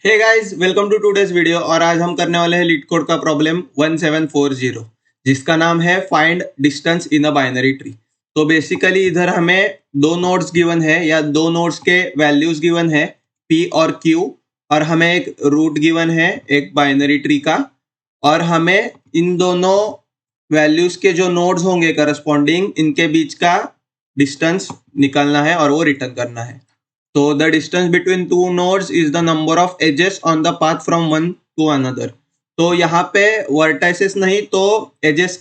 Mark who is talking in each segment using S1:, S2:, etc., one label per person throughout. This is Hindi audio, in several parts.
S1: Hey guys, welcome to today's video. और आज हम करने वाले हैं लीड कोड का प्रॉब्लम 1740, जिसका नाम है find distance in a binary tree. तो बेसिकली इधर हमें दो नोड्स गिवन है या दो नोड्स के वैल्यूज गिवन है p और q, और हमें एक रूट गिवन है एक बाइनरी ट्री का, और हमें इन दोनों वैल्यूज के जो नोड्स होंगे करस्पॉन्डिंग, इनके बीच का डिस्टेंस निकालना है और वो रिटर्न करना है। So the distance between two nodes is the number of edges on the path from one to another. तो यहाँ पे वर्टाइसेस नहीं तो एजेस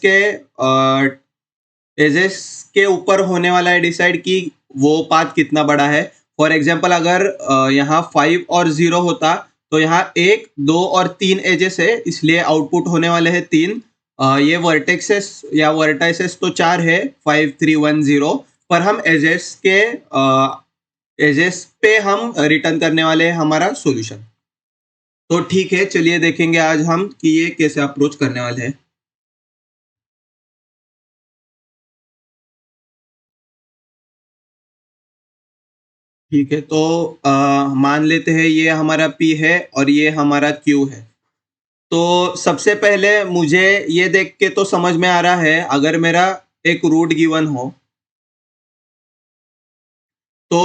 S1: के ऊपर होने वाला है डिसाइड कि वो पाथ कितना बड़ा है। फॉर एग्जाम्पल अगर यहाँ 5 और 0 होता तो यहाँ 1, 2 और 3 एजेस है, इसलिए आउटपुट होने वाले हैं 3। ये वर्टेक्सेस या वर्टाइसेस तो 4 है, 5, 3, 1, 0, पर हम एजेस पे हम रिटर्न करने वाले हैं हमारा सॉल्यूशन। तो ठीक है, चलिए देखेंगे आज हम कि ये कैसे अप्रोच करने वाले हैं। ठीक है, तो मान लेते हैं ये हमारा P है और ये हमारा Q है। तो सबसे पहले मुझे ये देख के तो समझ में आ रहा है, अगर मेरा एक रूट गिवन हो तो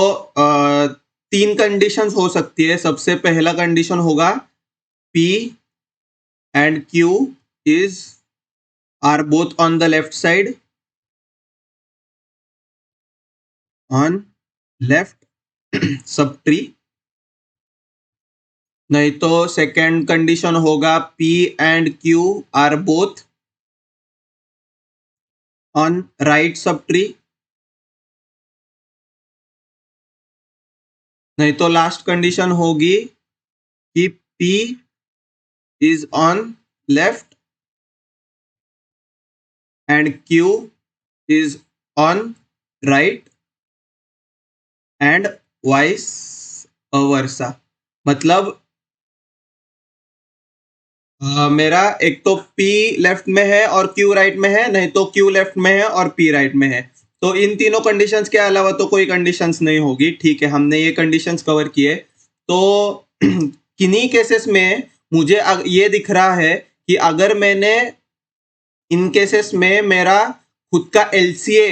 S1: तीन कंडीशंस हो सकती है। सबसे पहला कंडीशन होगा P and Q is are both on the left side, on left sub tree. नहीं तो सेकेंड कंडीशन होगा P and Q are both on right sub tree. नहीं तो लास्ट कंडीशन होगी कि P is on left and Q is on right and vice versa. मतलब मेरा एक तो P लेफ्ट में है और Q राइट में है, नहीं तो Q लेफ्ट में है और P राइट में है। तो इन तीनों कंडीशंस के अलावा तो कोई कंडीशंस नहीं होगी। ठीक है, हमने ये कंडीशंस कवर किए। तो किन्हीं केसेस में मुझे ये दिख रहा है कि अगर मैंने इन केसेस में मेरा खुद का LCA,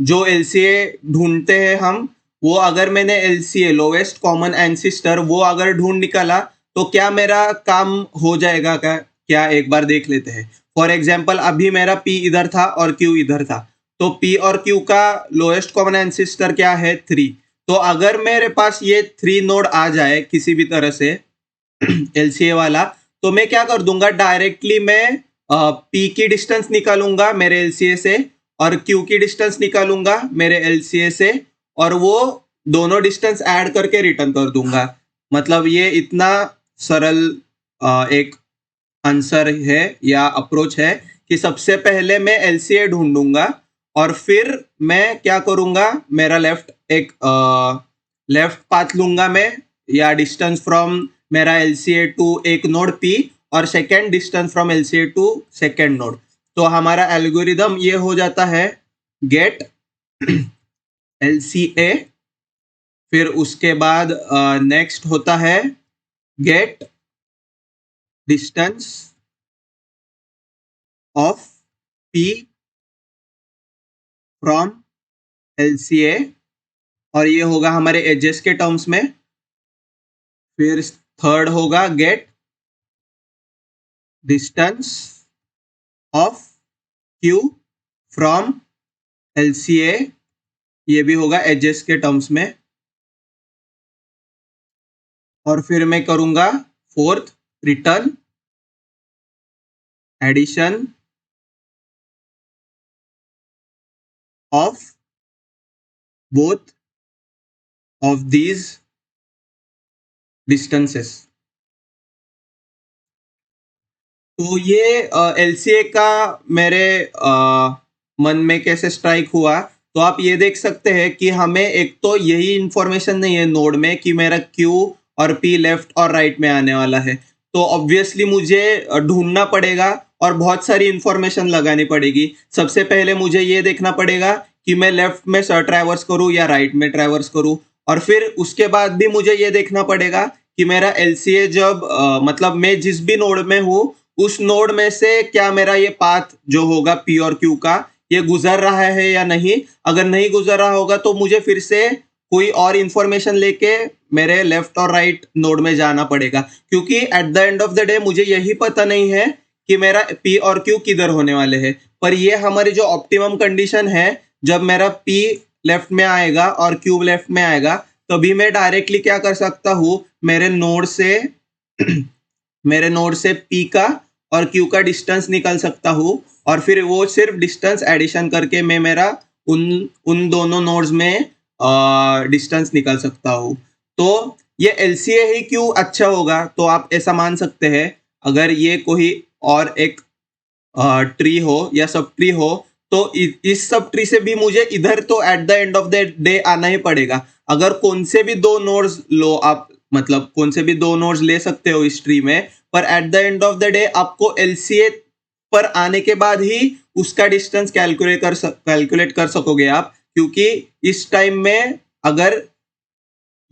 S1: जो LCA ढूंढते हैं हम, वो अगर मैंने LCA लोवेस्ट कॉमन एंसिस्टर वो अगर ढूंढ निकाला तो क्या मेरा काम हो जाएगा क्या एक बार देख लेते हैं। फॉर एग्जाम्पल अभी मेरा P इधर था और Q इधर था, तो P और Q का लोएस्ट कॉमन एंसिस्टर क्या है, 3। तो अगर मेरे पास ये 3 नोड आ जाए किसी भी तरह से LCA वाला, तो मैं क्या कर दूंगा, डायरेक्टली मैं P की डिस्टेंस निकालूंगा मेरे LCA से और Q की डिस्टेंस निकालूंगा मेरे LCA से, और वो दोनों डिस्टेंस ऐड करके रिटर्न कर दूंगा। मतलब ये इतना सरल एक आंसर है या अप्रोच है कि सबसे पहले मैं LCA ढूंढूंगा और फिर मैं क्या करूंगा, मेरा लेफ्ट पाथ लूंगा मैं, या डिस्टेंस फ्रॉम मेरा LCA टू एक नोड P और second distance from LCA to second node. तो हमारा एल्गोरिदम ये हो जाता है गेट LCA, फिर उसके बाद नेक्स्ट होता है get distance of P from LCA, और ये होगा हमारे एजेस के टर्म्स में। फिर थर्ड होगा get distance of Q from LCA, ये भी होगा एजेस के टर्म्स में। और फिर मैं करूंगा fourth, return addition of both of these distances. तो ये LCA का मेरे मन में कैसे स्ट्राइक हुआ, तो आप ये देख सकते हैं कि हमें एक तो यही इंफॉर्मेशन नहीं है नोड में कि मेरा Q और P लेफ्ट और राइट में आने वाला है। तो ऑब्वियसली मुझे ढूंढना पड़ेगा और बहुत सारी इंफॉर्मेशन लगानी पड़ेगी। सबसे पहले मुझे ये देखना पड़ेगा कि मैं लेफ्ट में ट्रैवर्स करूँ या राइट में ट्रैवर्स करूँ, और फिर उसके बाद भी मुझे ये देखना पड़ेगा कि मेरा एलसीए जब मतलब मैं जिस भी नोड में हूँ उस नोड में से क्या मेरा ये पाथ जो होगा पी और क्यू का ये गुजर रहा है या नहीं। अगर नहीं गुजर रहा होगा तो मुझे फिर से कोई और इंफॉर्मेशन लेके मेरे लेफ्ट और राइट नोड में जाना पड़ेगा, क्योंकि at the end of the day मुझे यही पता नहीं है कि मेरा पी और क्यू किधर होने वाले हैं। पर ये हमारी जो ऑप्टिमम कंडीशन है, जब मेरा पी लेफ्ट में आएगा और क्यू लेफ्ट में आएगा तभी मैं डायरेक्टली क्या कर सकता हूँ, मेरे नोड से पी का और क्यू का डिस्टेंस निकाल सकता हूँ और फिर वो सिर्फ डिस्टेंस एडिशन करके मैं मेरा उन उन दोनों नोड्स में डिस्टेंस निकाल सकता हूँ। तो ये एलसीए ही क्यों अच्छा होगा, तो आप ऐसा मान सकते हैं अगर ये कोई और एक ट्री हो या सब ट्री हो तो इस सब ट्री से भी मुझे इधर तो at the end of the day आना ही पड़ेगा। अगर कौन से भी दो नोड्स लो आप, मतलब कौन से भी दो नोड्स ले सकते हो इस ट्री में, पर at the end of the day आपको एलसीए पर आने के बाद ही उसका डिस्टेंस कैलकुलेट कर सकोगे आप, क्योंकि इस टाइम में अगर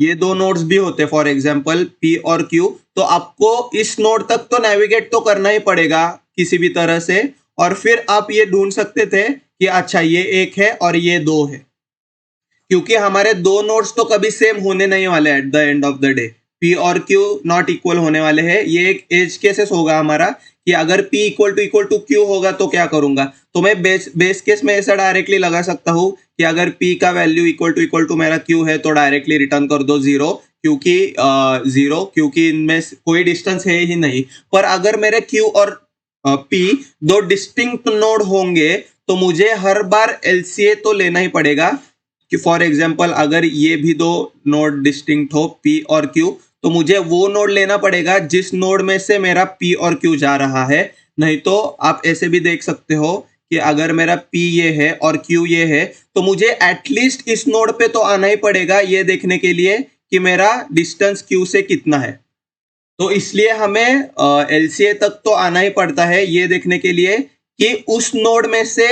S1: ये दो नोड्स भी होते फॉर एग्जांपल पी और क्यू, तो आपको इस नोड तक तो नेविगेट तो करना ही पड़ेगा किसी भी तरह से, और फिर आप ये ढूंढ सकते थे कि अच्छा ये एक है और ये दो है, क्योंकि हमारे दो नोड्स तो कभी सेम होने नहीं वाले at the end of the day. P और क्यू नॉट इक्वल होने वाले हैं। ये एक एज केसेस होगा हमारा कि अगर पी इक्वल टू क्यू होगा तो क्या करूंगा, तो मैं बेस केस में ऐसा डायरेक्टली लगा सकता हूँ कि अगर पी का वैल्यू इक्वल टू मेरा क्यू है तो डायरेक्टली रिटर्न कर दो जीरो, क्योंकि इनमें कोई डिस्टेंस है ही नहीं। पर अगर मेरे क्यू और पी दो डिस्टिंक्ट नोड होंगे तो मुझे हर बार एलसीए तो लेना ही पड़ेगा कि फॉर एग्जांपल अगर ये भी दो नोड डिस्टिंक्ट हो पी और क्यू, तो मुझे वो नोड लेना पड़ेगा जिस नोड में से मेरा पी और क्यू जा रहा है। नहीं तो आप ऐसे भी देख सकते हो कि अगर मेरा पी ये है और क्यू ये है तो मुझे एटलीस्ट इस नोड पे तो आना ही पड़ेगा ये देखने के लिए कि मेरा डिस्टेंस क्यू से कितना है। तो इसलिए हमें एलसीए तक तो आना ही पड़ता है ये देखने के लिए कि उस नोड में से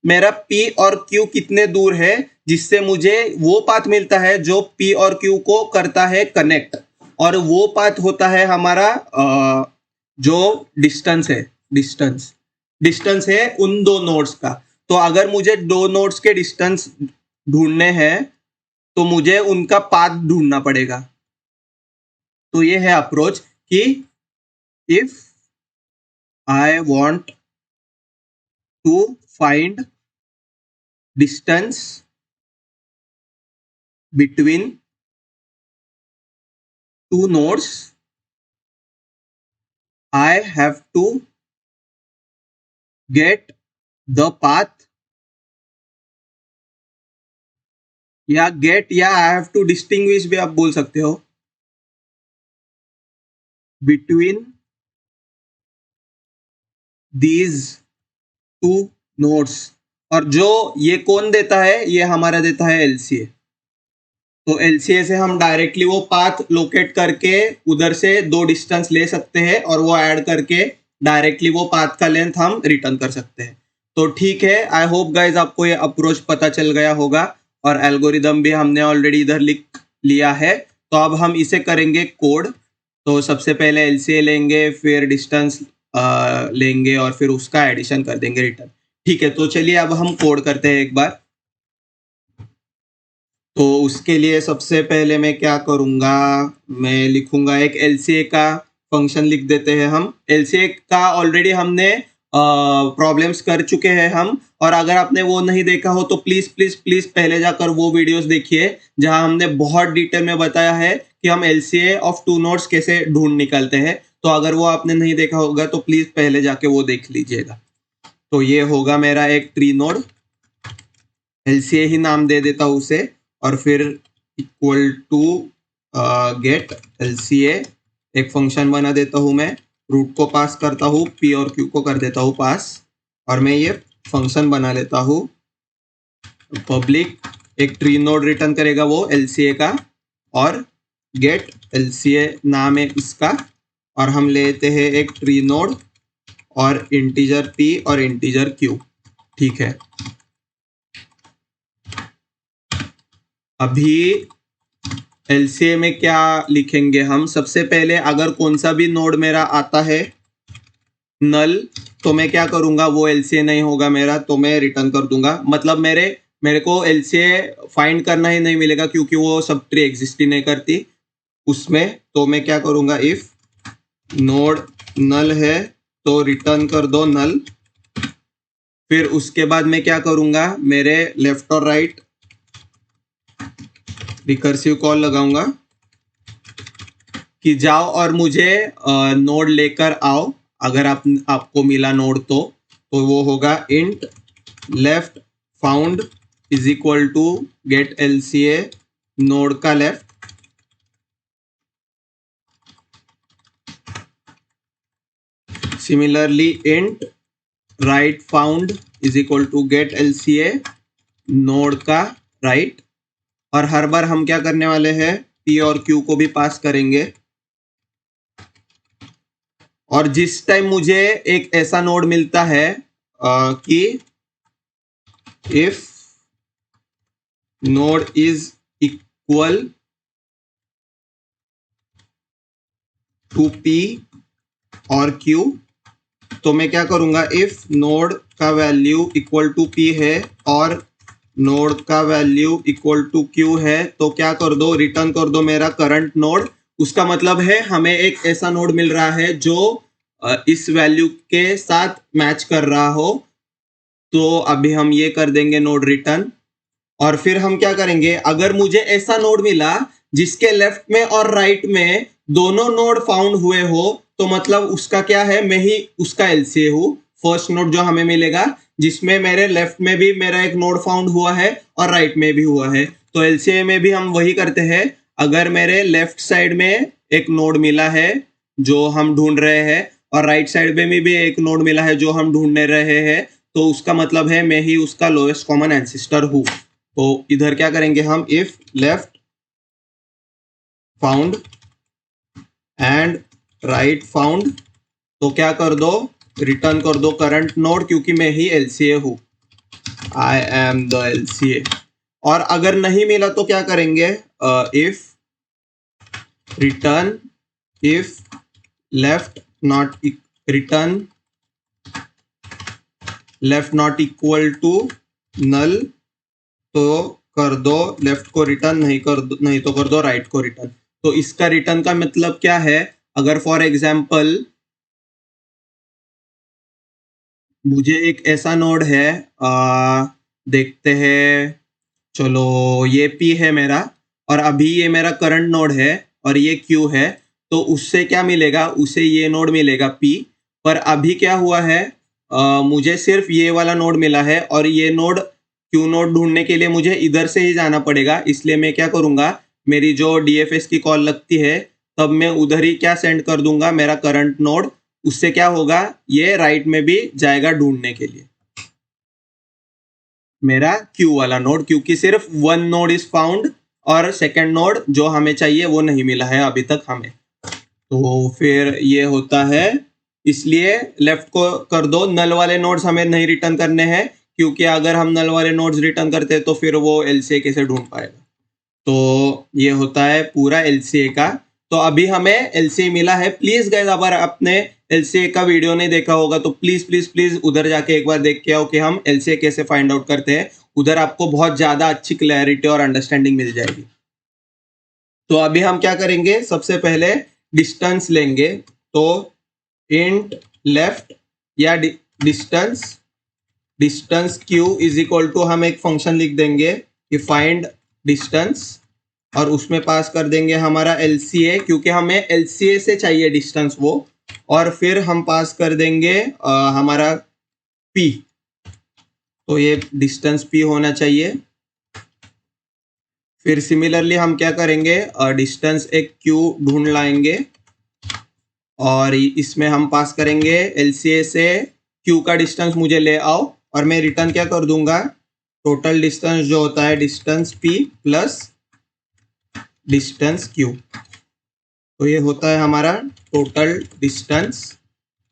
S1: मेरा पी और क्यू कितने दूर है, जिससे मुझे वो पाथ मिलता है जो पी और क्यू को करता है कनेक्ट, और वो पाथ होता है हमारा जो डिस्टेंस है उन दो नोड्स का। तो अगर मुझे दो नोड्स के डिस्टेंस ढूंढने हैं तो मुझे उनका पाथ ढूंढना पड़ेगा। तो ये है अप्रोच कि if I want to find distance between two nodes, I have to get the path या I have to distinguish भी आप बोल सकते हो between these two nodes। और जो ये कौन देता है, ये हमारा देता है एलसीए। तो एलसीए से हम डायरेक्टली वो पाथ लोकेट करके उधर से दो डिस्टेंस ले सकते हैं और वो ऐड करके डायरेक्टली वो पाथ का लेंथ हम रिटर्न कर सकते हैं। तो ठीक है, आई होप गाइज आपको ये अप्रोच पता चल गया होगा और एल्गोरिदम भी हमने ऑलरेडी इधर लिख लिया है। तो अब हम इसे करेंगे कोड। तो सबसे पहले एलसीए लेंगे, फिर डिस्टेंस लेंगे और फिर उसका एडिशन कर देंगे रिटर्न। ठीक है, तो चलिए अब हम कोड करते हैं एक बार। तो उसके लिए सबसे पहले मैं क्या करूँगा, मैं लिखूंगा एक एलसीए का फंक्शन लिख देते हैं हम। एलसीए का ऑलरेडी हमने प्रॉब्लम्स कर चुके हैं हम, और अगर आपने वो नहीं देखा हो तो प्लीज़ प्लीज़ प्लीज़ पहले जाकर वो वीडियोस देखिए जहां हमने बहुत डिटेल में बताया है कि हम एलसीए ऑफ टू नोड्स कैसे ढूंढ निकालते हैं। तो अगर वो आपने नहीं देखा होगा तो प्लीज़ पहले जाके वो देख लीजिएगा। तो ये होगा मेरा एक ट्री नोड, एलसीए ही नाम दे देता हूँ उसे, और फिर इक्वल टू गेट एलसीए एक फंक्शन बना देता हूँ मैं, रूट को पास करता हूँ, पी और क्यू को कर देता हूँ पास, और मैं ये फंक्शन बना लेता हूँ पब्लिक। एक ट्री नोड रिटर्न करेगा वो एलसीए का, और गेट एलसीए नाम है इसका, और हम लेते हैं एक ट्री नोड और इंटीजर पी और इंटीजर क्यू। ठीक है, अभी एलसीए में क्या लिखेंगे हम? सबसे पहले अगर कौन सा भी नोड मेरा आता है नल, तो मैं क्या करूंगा, वो एलसीए नहीं होगा मेरा, तो मैं रिटर्न कर दूंगा। मतलब मेरे को एलसीए फाइंड करना ही नहीं मिलेगा, क्योंकि वो सब ट्री एग्जिस्ट ही नहीं करती उसमें। तो मैं क्या करूंगा, इफ नोड नल है तो रिटर्न कर दो नल। फिर उसके बाद मैं क्या करूंगा, मेरे लेफ्ट और राइट रिकर्सिव कॉल लगाऊंगा कि जाओ और मुझे नोड लेकर आओ। अगर आपको मिला नोड तो वो होगा int left found is equal to get LCA node का left. Similarly int right found is equal to get LCA node का राइट। और हर बार हम क्या करने वाले हैं, पी और क्यू को भी पास करेंगे। और जिस टाइम मुझे एक ऐसा नोड मिलता है कि if node is equal to P और क्यू, तो मैं क्या करूंगा, इफ नोड का वैल्यू इक्वल टू पी है और नोड का वैल्यू इक्वल टू क्यू है, तो क्या कर दो, रिटर्न कर दो मेरा करंट नोड। उसका मतलब है हमें एक ऐसा नोड मिल रहा है जो इस वैल्यू के साथ मैच कर रहा हो। तो अभी हम ये कर देंगे नोड रिटर्न। और फिर हम क्या करेंगे, अगर मुझे ऐसा नोड मिला जिसके लेफ्ट में और राइट में दोनों नोड फाउंड हुए हो, तो मतलब उसका क्या है, मैं ही उसका एलसीए हूँ। फर्स्ट नोड जो हमें मिलेगा जिसमें मेरे लेफ्ट में भी मेरा एक नोड फाउंड हुआ है और राइट में भी हुआ है, तो एलसीए में भी हम वही करते हैं। अगर मेरे लेफ्ट साइड में एक नोड मिला है जो हम ढूंढ रहे हैं और राइट साइड में भी एक नोड मिला है जो हम ढूंढने रहे हैं, तो उसका मतलब है मैं ही उसका लोएस्ट कॉमन एंसेस्टर हूँ। तो इधर क्या करेंगे हम, if left found and right found, तो क्या कर दो, रिटर्न कर दो करंट नोड, क्योंकि मैं ही एलसीए हूं, आई एम द एलसीए। और अगर नहीं मिला तो क्या करेंगे, if return if left not return left not equal to null, तो कर दो लेफ्ट को रिटर्न, नहीं तो कर दो राइट को रिटर्न। तो इसका रिटर्न का मतलब क्या है, अगर फॉर एग्जाम्पल मुझे एक ऐसा नोड है, देखते हैं, चलो ये P है मेरा और अभी ये मेरा करंट नोड है और ये Q है, तो उससे क्या मिलेगा, उसे ये नोड मिलेगा P। पर अभी क्या हुआ है, मुझे सिर्फ ये वाला नोड मिला है और ये नोड Q नोड ढूंढने के लिए मुझे इधर से ही जाना पड़ेगा। इसलिए मैं क्या करूंगा, मेरी जो DFS की कॉल लगती है तब मैं उधर ही क्या सेंड कर दूंगा, मेरा करंट नोड। उससे क्या होगा, ये राइट में भी जाएगा ढूंढने के लिए मेरा क्यू वाला नोड, क्योंकि सिर्फ वन नोड इज फाउंड और सेकंड नोड जो हमें चाहिए वो नहीं मिला है अभी तक हमें। तो फिर ये होता है, इसलिए लेफ्ट को कर दो, नल वाले नोड्स हमें नहीं रिटर्न करने हैं, क्योंकि अगर हम नल वाले नोड्स रिटर्न करते हैं तो फिर वो एलसीए कैसे ढूंढ पाएगा। तो ये होता है पूरा एलसीए का। तो अभी हमें एलसीए मिला है। प्लीज गाइस, अगर आपने एलसीए का वीडियो नहीं देखा होगा तो प्लीज प्लीज प्लीज उधर जाके एक बार देख के आओ कि हम एलसीए कैसे फाइंड आउट करते हैं। उधर आपको बहुत ज्यादा अच्छी क्लैरिटी और अंडरस्टैंडिंग मिल जाएगी। तो अभी हम क्या करेंगे, सबसे पहले डिस्टेंस लेंगे। तो इंट लेफ्ट या distance distance Q is equal to, हम एक फंक्शन लिख देंगे कि फाइंड डिस्टेंस, और उसमें पास कर देंगे हमारा एलसीए, क्योंकि हमें एलसीए से चाहिए डिस्टेंस वो। और फिर हम पास कर देंगे हमारा पी, तो ये डिस्टेंस पी होना चाहिए। फिर सिमिलरली हम क्या करेंगे, डिस्टेंस एक क्यू ढूंढ लाएंगे और इसमें हम पास करेंगे एलसीए से क्यू का डिस्टेंस मुझे ले आओ, और मैं रिटर्न क्या कर दूंगा, टोटल डिस्टेंस जो होता है distance P plus distance Q. तो ये होता है हमारा total distance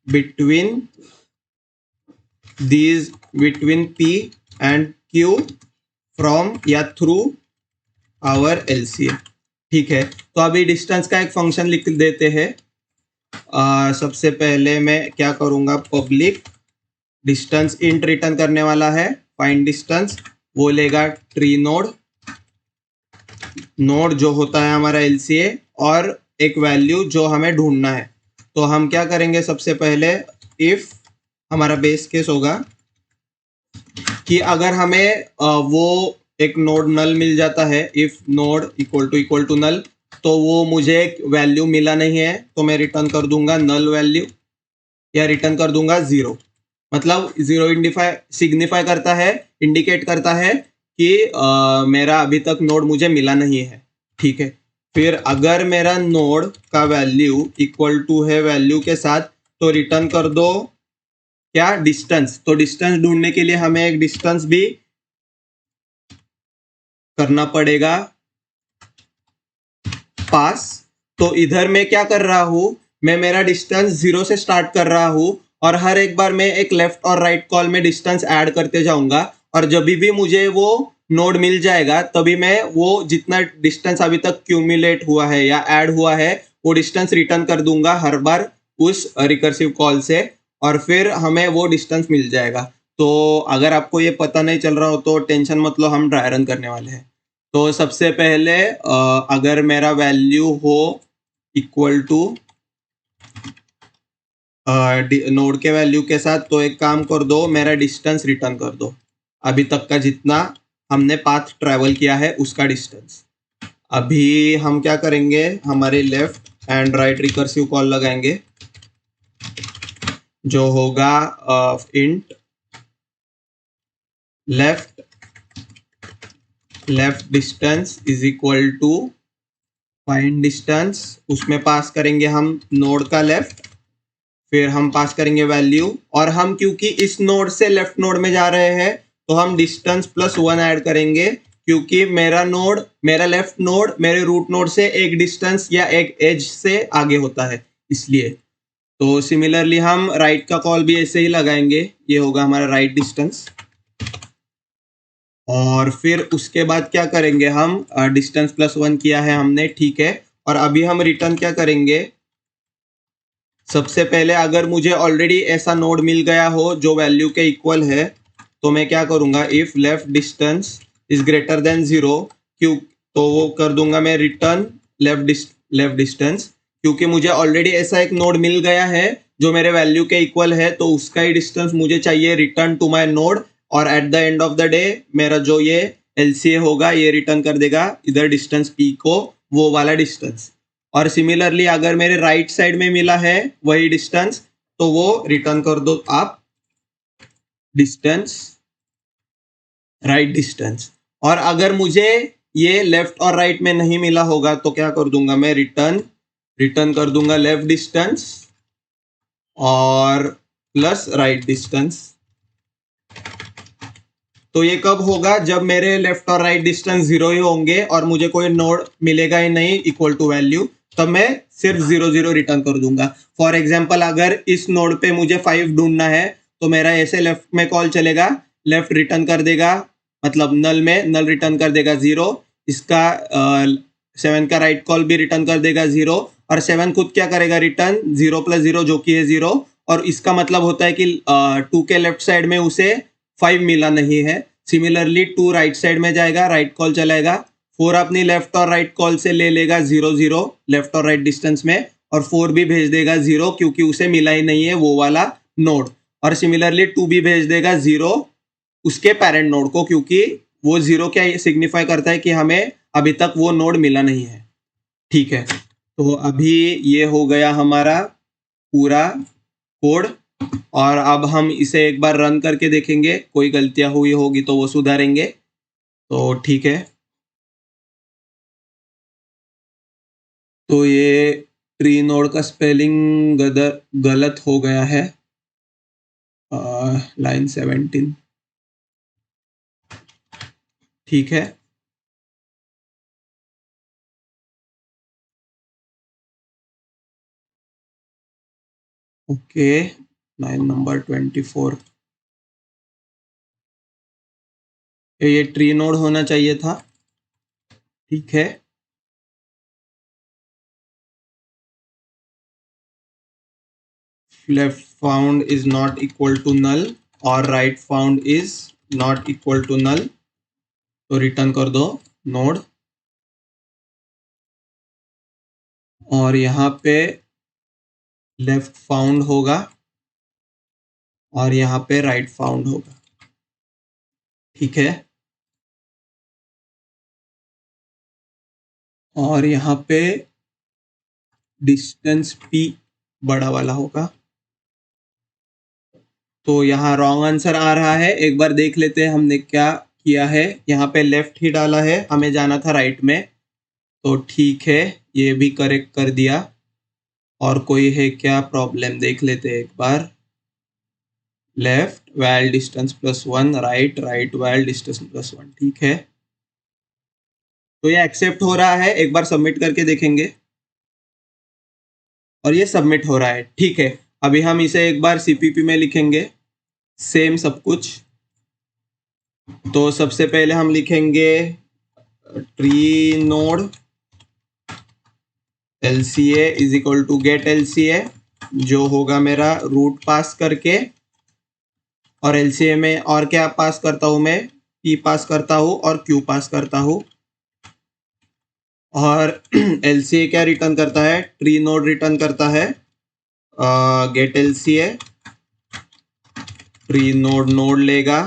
S1: between between P and Q from या थ्रू आवर एलसीए। ठीक है, तो अभी डिस्टेंस का एक फंक्शन लिख देते हैं। सबसे पहले मैं क्या करूँगा, पब्लिक डिस्टेंस इंट रिटर्न करने वाला है, फाइंड डिस्टेंस, वो लेगा ट्री नोड, नोड जो होता है हमारा एलसीए, और एक वैल्यू जो हमें ढूंढना है। तो हम क्या करेंगे, सबसे पहले इफ हमारा बेस केस होगा कि अगर हमें वो एक नोड नल मिल जाता है, if node equal to null, तो वो मुझे एक वैल्यू मिला नहीं है तो मैं रिटर्न कर दूंगा नल वैल्यू, या रिटर्न कर दूंगा जीरो। मतलब जीरो सिग्निफाई करता है, इंडिकेट करता है कि मेरा अभी तक नोड मुझे मिला नहीं है। ठीक है, फिर अगर मेरा नोड का वैल्यू इक्वल टू है वैल्यू के साथ, तो रिटर्न कर दो क्या, डिस्टेंस। तो डिस्टेंस ढूंढने के लिए हमें एक डिस्टेंस भी करना पड़ेगा पास। तो इधर मैं क्या कर रहा हूं, मैं मेरा डिस्टेंस जीरो से स्टार्ट कर रहा हूं, और हर एक बार मैं एक लेफ्ट और राइट कॉल में डिस्टेंस ऐड करते जाऊंगा, और जब भी मुझे वो नोड मिल जाएगा तभी मैं वो जितना डिस्टेंस अभी तक क्यूमुलेट हुआ है या ऐड हुआ है वो डिस्टेंस रिटर्न कर दूंगा हर बार उस रिकर्सिव कॉल से, और फिर हमें वो डिस्टेंस मिल जाएगा। तो अगर आपको ये पता नहीं चल रहा हो तो टेंशन मत लो, हम ड्राई रन करने वाले हैं। तो सबसे पहले अगर मेरा वैल्यू हो इक्वल टू नोड के वैल्यू के साथ, तो एक काम कर दो, मेरा डिस्टेंस रिटर्न कर दो, अभी तक का जितना हमने पाथ ट्रैवल किया है उसका डिस्टेंस। अभी हम क्या करेंगे, हमारे left and right recursive call लगाएंगे जो होगा int left distance is equal to find distance, उसमें पास करेंगे हम नोड का लेफ्ट, फिर हम पास करेंगे वैल्यू, और हम क्योंकि इस नोड से लेफ्ट नोड में जा रहे हैं तो हम डिस्टेंस प्लस 1 ऐड करेंगे, क्योंकि मेरा लेफ्ट नोड मेरे रूट नोड से एक डिस्टेंस या एक एज से आगे होता है, इसलिए। तो सिमिलरली हम राइट का कॉल भी ऐसे ही लगाएंगे, ये होगा हमारा राइट डिस्टेंस, और फिर उसके बाद क्या करेंगे हम, डिस्टेंस प्लस 1 किया है हमने, ठीक है। और अभी हम रिटर्न क्या करेंगे, सबसे पहले अगर मुझे ऑलरेडी ऐसा नोड मिल गया हो जो वैल्यू के इक्वल है, तो मैं क्या करूंगा, if left distance is greater than zero, क्यों, तो वो कर दूंगा मैं रिटर्न लेफ्ट डिस्टेंस, क्योंकि मुझे ऑलरेडी ऐसा एक नोड मिल गया है जो मेरे वैल्यू के इक्वल है, तो उसका ही डिस्टेंस मुझे चाहिए रिटर्न टू माई नोड, और at the end of the day मेरा जो ये एलसीए होगा ये रिटर्न कर देगा इधर डिस्टेंस पी को, वो वाला डिस्टेंस। और सिमिलरली अगर मेरे राइट साइड में मिला है वही डिस्टेंस, तो वो रिटर्न कर दो आप डिस्टेंस राइट डिस्टेंस। और अगर मुझे ये लेफ्ट और राइट में नहीं मिला होगा तो क्या कर दूंगा, मैं रिटर्न कर दूंगा लेफ्ट डिस्टेंस और प्लस राइट डिस्टेंस। तो ये कब होगा, जब मेरे लेफ्ट और राइट डिस्टेंस जीरो ही होंगे और मुझे कोई नोड मिलेगा ही नहीं इक्वल टू वैल्यू, तब मैं सिर्फ 0 0 रिटर्न कर दूंगा। फॉर एग्जाम्पल अगर इस नोड पे मुझे 5 ढूंढना है तो मेरा ऐसे लेफ्ट में कॉल चलेगा, लेफ्ट रिटर्न कर देगा, मतलब नल रिटर्न कर देगा 0, इसका 7 का राइट कॉल भी रिटर्न कर देगा 0, और 7 खुद क्या करेगा, रिटर्न 0 + 0 जो कि है 0, और इसका मतलब होता है कि 2 के लेफ्ट साइड में उसे 5 मिला नहीं है। सिमिलरली 2 राइट साइड में जाएगा, राइट कॉल चलाएगा, 4 अपनी लेफ्ट और राइट कॉल से ले लेगा 0 0 लेफ्ट और राइट डिस्टेंस में, और 4 भी भेज देगा 0 क्योंकि उसे मिला ही नहीं है वो वाला नोड। और सिमिलरली 2 भी भेज देगा 0 उसके पेरेंट नोड को, क्योंकि वो 0 क्या सिग्निफाई करता है कि हमें अभी तक वो नोड मिला नहीं है। ठीक है, तो अभी ये हो गया हमारा पूरा कोड, और अब हम इसे एक बार रन करके देखेंगे, कोई गलतियां हुई होगी तो वो सुधारेंगे। तो ठीक है, तो ये ट्री नोड का स्पेलिंग गलत हो गया है, लाइन 17, ठीक है। ओके, लाइन नंबर 24, ये ट्री नोड होना चाहिए था, ठीक है। Left found is not equal to null और right found is not equal to null, तो रिटर्न कर दो नोड, और यहाँ पे लेफ्ट फाउंड होगा और यहाँ पे राइट फाउंड होगा। ठीक है, और यहाँ पे डिस्टेंस p बड़ा वाला होगा। तो यहाँ रॉन्ग आंसर आ रहा है, एक बार देख लेते हैं हमने क्या किया है। यहाँ पे लेफ्ट ही डाला है, हमें जाना था राइट में, तो ठीक है ये भी करेक्ट कर दिया। और कोई है क्या प्रॉब्लम, देख लेते हैं एक बार। Left val distance +1, right right val distance +1, ठीक है। तो ये एक्सेप्ट हो रहा है, एक बार सबमिट करके देखेंगे, और ये सबमिट हो रहा है। ठीक है, अभी हम इसे एक बार सीपीपी में लिखेंगे सेम सब कुछ। तो सबसे पहले हम लिखेंगे tree node LCA is equal to get LCA, जो होगा मेरा रूट पास करके, और LCA में और क्या पास करता हूं मैं, P पास करता हूं और Q पास करता हूं। और LCA क्या रिटर्न करता है, ट्री नोड रिटर्न करता है get LCA, tree node node लेगा,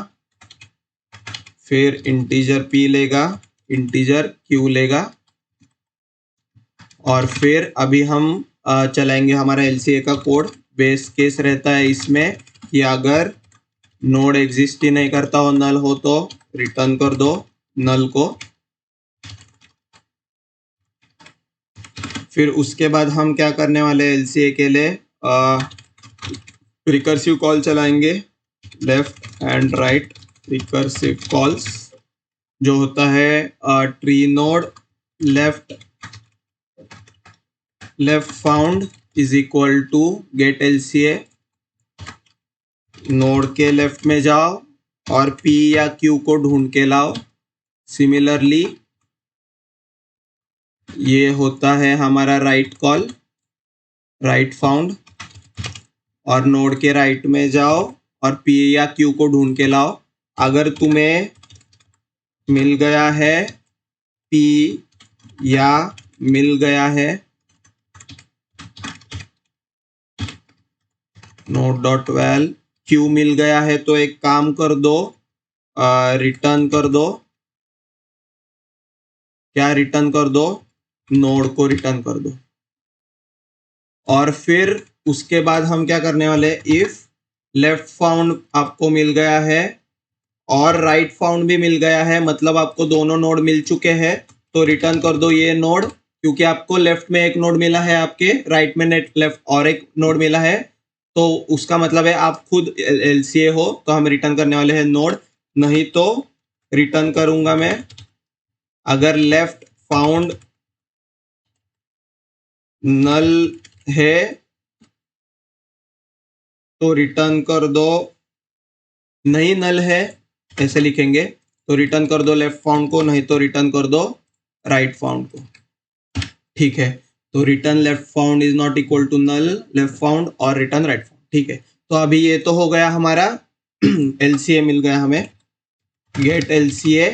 S1: फिर इंटीजर P लेगा, इंटीजर Q लेगा, और फिर अभी हम चलाएंगे हमारा LCA का कोड। बेस केस रहता है इसमें कि अगर नोड एग्जिस्ट ही नहीं करता हो, नल हो, तो रिटर्न कर दो नल को। फिर उसके बाद हम क्या करने वाले LCA के लिए रिकर्सिव कॉल चलाएंगे, left and right recursive calls, जो होता है tree node left found is equal to get LCA, node के लेफ्ट में जाओ और P या Q को ढूंढ के लाओ। सिमिलरली ये होता है हमारा राइट कॉल, राइट फाउंड, और नोड के राइट में जाओ और P या Q को ढूंढ के लाओ। अगर तुम्हें मिल गया है P या मिल गया है नोड डॉट वैल Q मिल गया है, तो एक काम कर दो, रिटर्न कर दो, क्या रिटर्न कर दो, नोड को रिटर्न कर दो। और फिर उसके बाद हम क्या करने वाले, इफ लेफ्ट फाउंड आपको मिल गया है और राइट फाउंड भी मिल गया है, मतलब आपको दोनों नोड मिल चुके हैं, तो रिटर्न कर दो ये नोड, क्योंकि आपको लेफ्ट में एक नोड मिला है, आपके राइट में नेट लेफ्ट और एक नोड मिला है, तो उसका मतलब है आप खुद LCA हो, तो हम रिटर्न करने वाले हैं नोड। नहीं तो रिटर्न करूंगा मैं, अगर लेफ्ट फाउंड नल है तो रिटर्न कर दो, नहीं नल है ऐसे लिखेंगे, तो रिटर्न कर दो लेफ्ट फाउंड को, नहीं तो रिटर्न कर दो राइट फाउंड को। ठीक है, तो return left found is not equal to null left found और रिटर्न राइट फाउंड। ठीक है, तो अभी ये तो हो गया हमारा LCA मिल गया हमें, गेट LCA।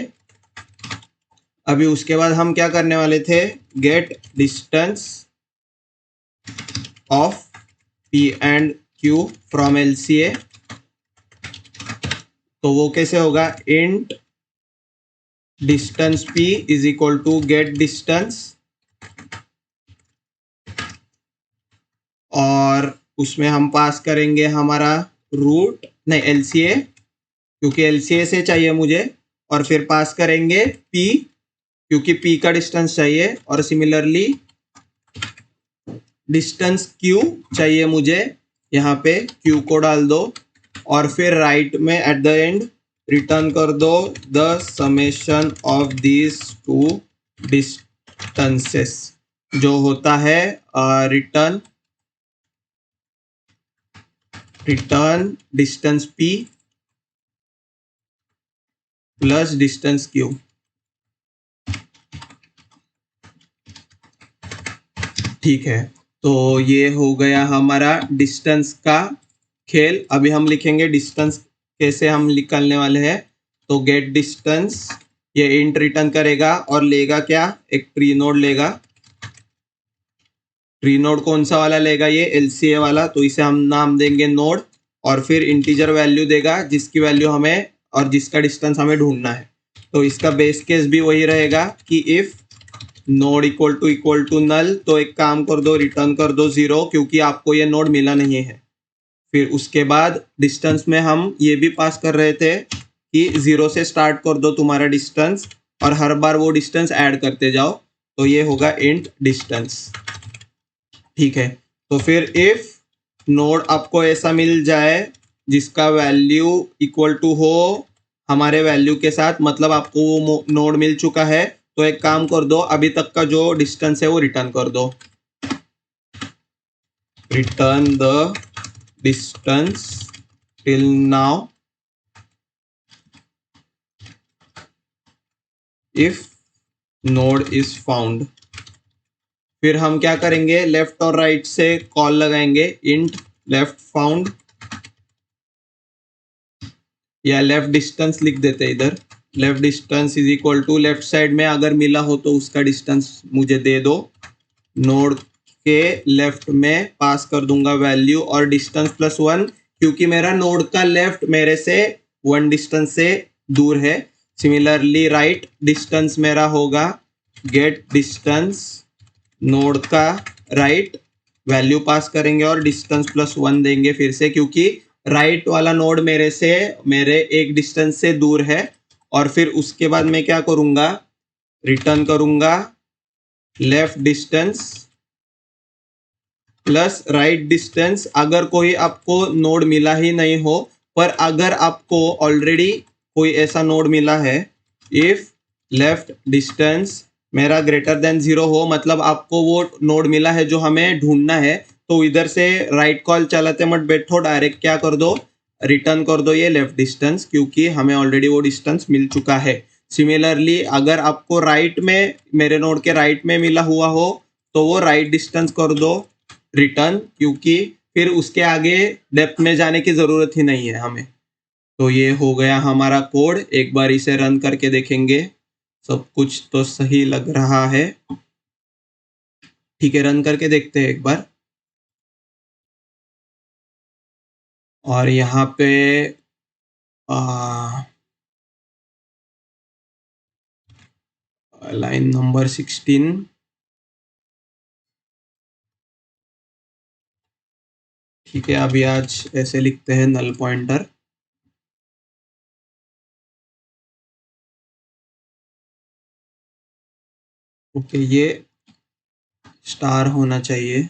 S1: अभी उसके बाद हम क्या करने वाले थे, get distance of P and Q from LCA। तो वो कैसे होगा, int distance P is equal to get distance, और उसमें हम पास करेंगे हमारा रूट, नहीं LCA, क्योंकि LCA से चाहिए मुझे, और फिर पास करेंगे P, क्योंकि P का डिस्टेंस चाहिए, और सिमिलरली डिस्टेंस Q चाहिए मुझे, यहाँ पे Q को डाल दो, और फिर राइट में एट द एंड रिटर्न कर दो the summation of these two distances, जो होता है return distance P plus distance Q। ठीक है, तो ये हो गया हमारा डिस्टेंस का खेल। अभी हम लिखेंगे डिस्टेंस कैसे हम निकालने वाले हैं। तो गेट डिस्टेंस, ये इंट रिटर्न करेगा और लेगा क्या, एक ट्री नोड लेगा। ट्री नोड कौन सा वाला लेगा, ये एलसीए वाला, तो इसे हम नाम देंगे नोड। और फिर इंटीजर वैल्यू देगा जिसकी वैल्यू हमें और जिसका डिस्टेंस हमें ढूंढना है। तो इसका बेस केस भी वही रहेगा कि if node equal to null, तो एक काम कर दो, रिटर्न कर दो 0, क्योंकि आपको ये नोड मिला नहीं है। फिर उसके बाद डिस्टेंस में हम ये भी पास कर रहे थे कि 0 से स्टार्ट कर दो तुम्हारा डिस्टेंस और हर बार वो डिस्टेंस ऐड करते जाओ। तो ये होगा इंट डिस्टेंस। ठीक है, तो फिर इफ नोड आपको ऐसा मिल जाए जिसका वैल्यू इक्वल टू हो हमारे वैल्यू के साथ, मतलब आपको वो नोड मिल चुका है, तो एक काम कर दो, अभी तक का जो डिस्टेंस है वो रिटर्न कर दो। Return the distance till now if node is found. फिर हम क्या करेंगे, लेफ्ट और राइट से कॉल लगाएंगे, इंट लेफ्ट फाउंड, या लेफ्ट डिस्टेंस लिख देते इधर। Left distance is equal to, left side में अगर मिला हो तो उसका डिस्टेंस मुझे दे दो। नोड के लेफ्ट में पास कर दूंगा वैल्यू और डिस्टेंस प्लस 1, क्योंकि मेरा नोड का लेफ्ट मेरे से 1 डिस्टेंस से दूर है। सिमिलरली राइट डिस्टेंस मेरा होगा गेट डिस्टेंस, नोड का राइट वैल्यू पास करेंगे और डिस्टेंस प्लस 1 देंगे फिर से, क्योंकि राइट वाला नोड मेरे एक डिस्टेंस से दूर है। और फिर उसके बाद मैं क्या करूंगा, रिटर्न करूंगा left distance plus right distance. अगर कोई आपको नोड मिला ही नहीं हो, पर अगर आपको ऑलरेडी कोई ऐसा नोड मिला है, इफ लेफ्ट डिस्टेंस मेरा ग्रेटर देन 0 हो, मतलब आपको वो नोड मिला है जो हमें ढूंढना है, तो इधर से राइट कॉल चलाते मत बैठो, डायरेक्ट क्या कर दो, रिटर्न कर दो ये लेफ्ट डिस्टेंस, क्योंकि हमें ऑलरेडी वो डिस्टेंस मिल चुका है। सिमिलरली अगर आपको राइट में, मेरे नोड के राइट में मिला हुआ हो, तो वो राइट डिस्टेंस कर दो रिटर्न, क्योंकि फिर उसके आगे डेप्थ में जाने की जरूरत ही नहीं है हमें। तो ये हो गया हमारा कोड। एक बार इसे रन करके देखेंगे, सब कुछ तो सही लग रहा है। ठीक है, रन करके देखते हैं एक बार। और यहाँ पे लाइन नंबर 16, ठीक है, अभी आज ऐसे लिखते हैं नल पॉइंटर। ओके, ये स्टार होना चाहिए।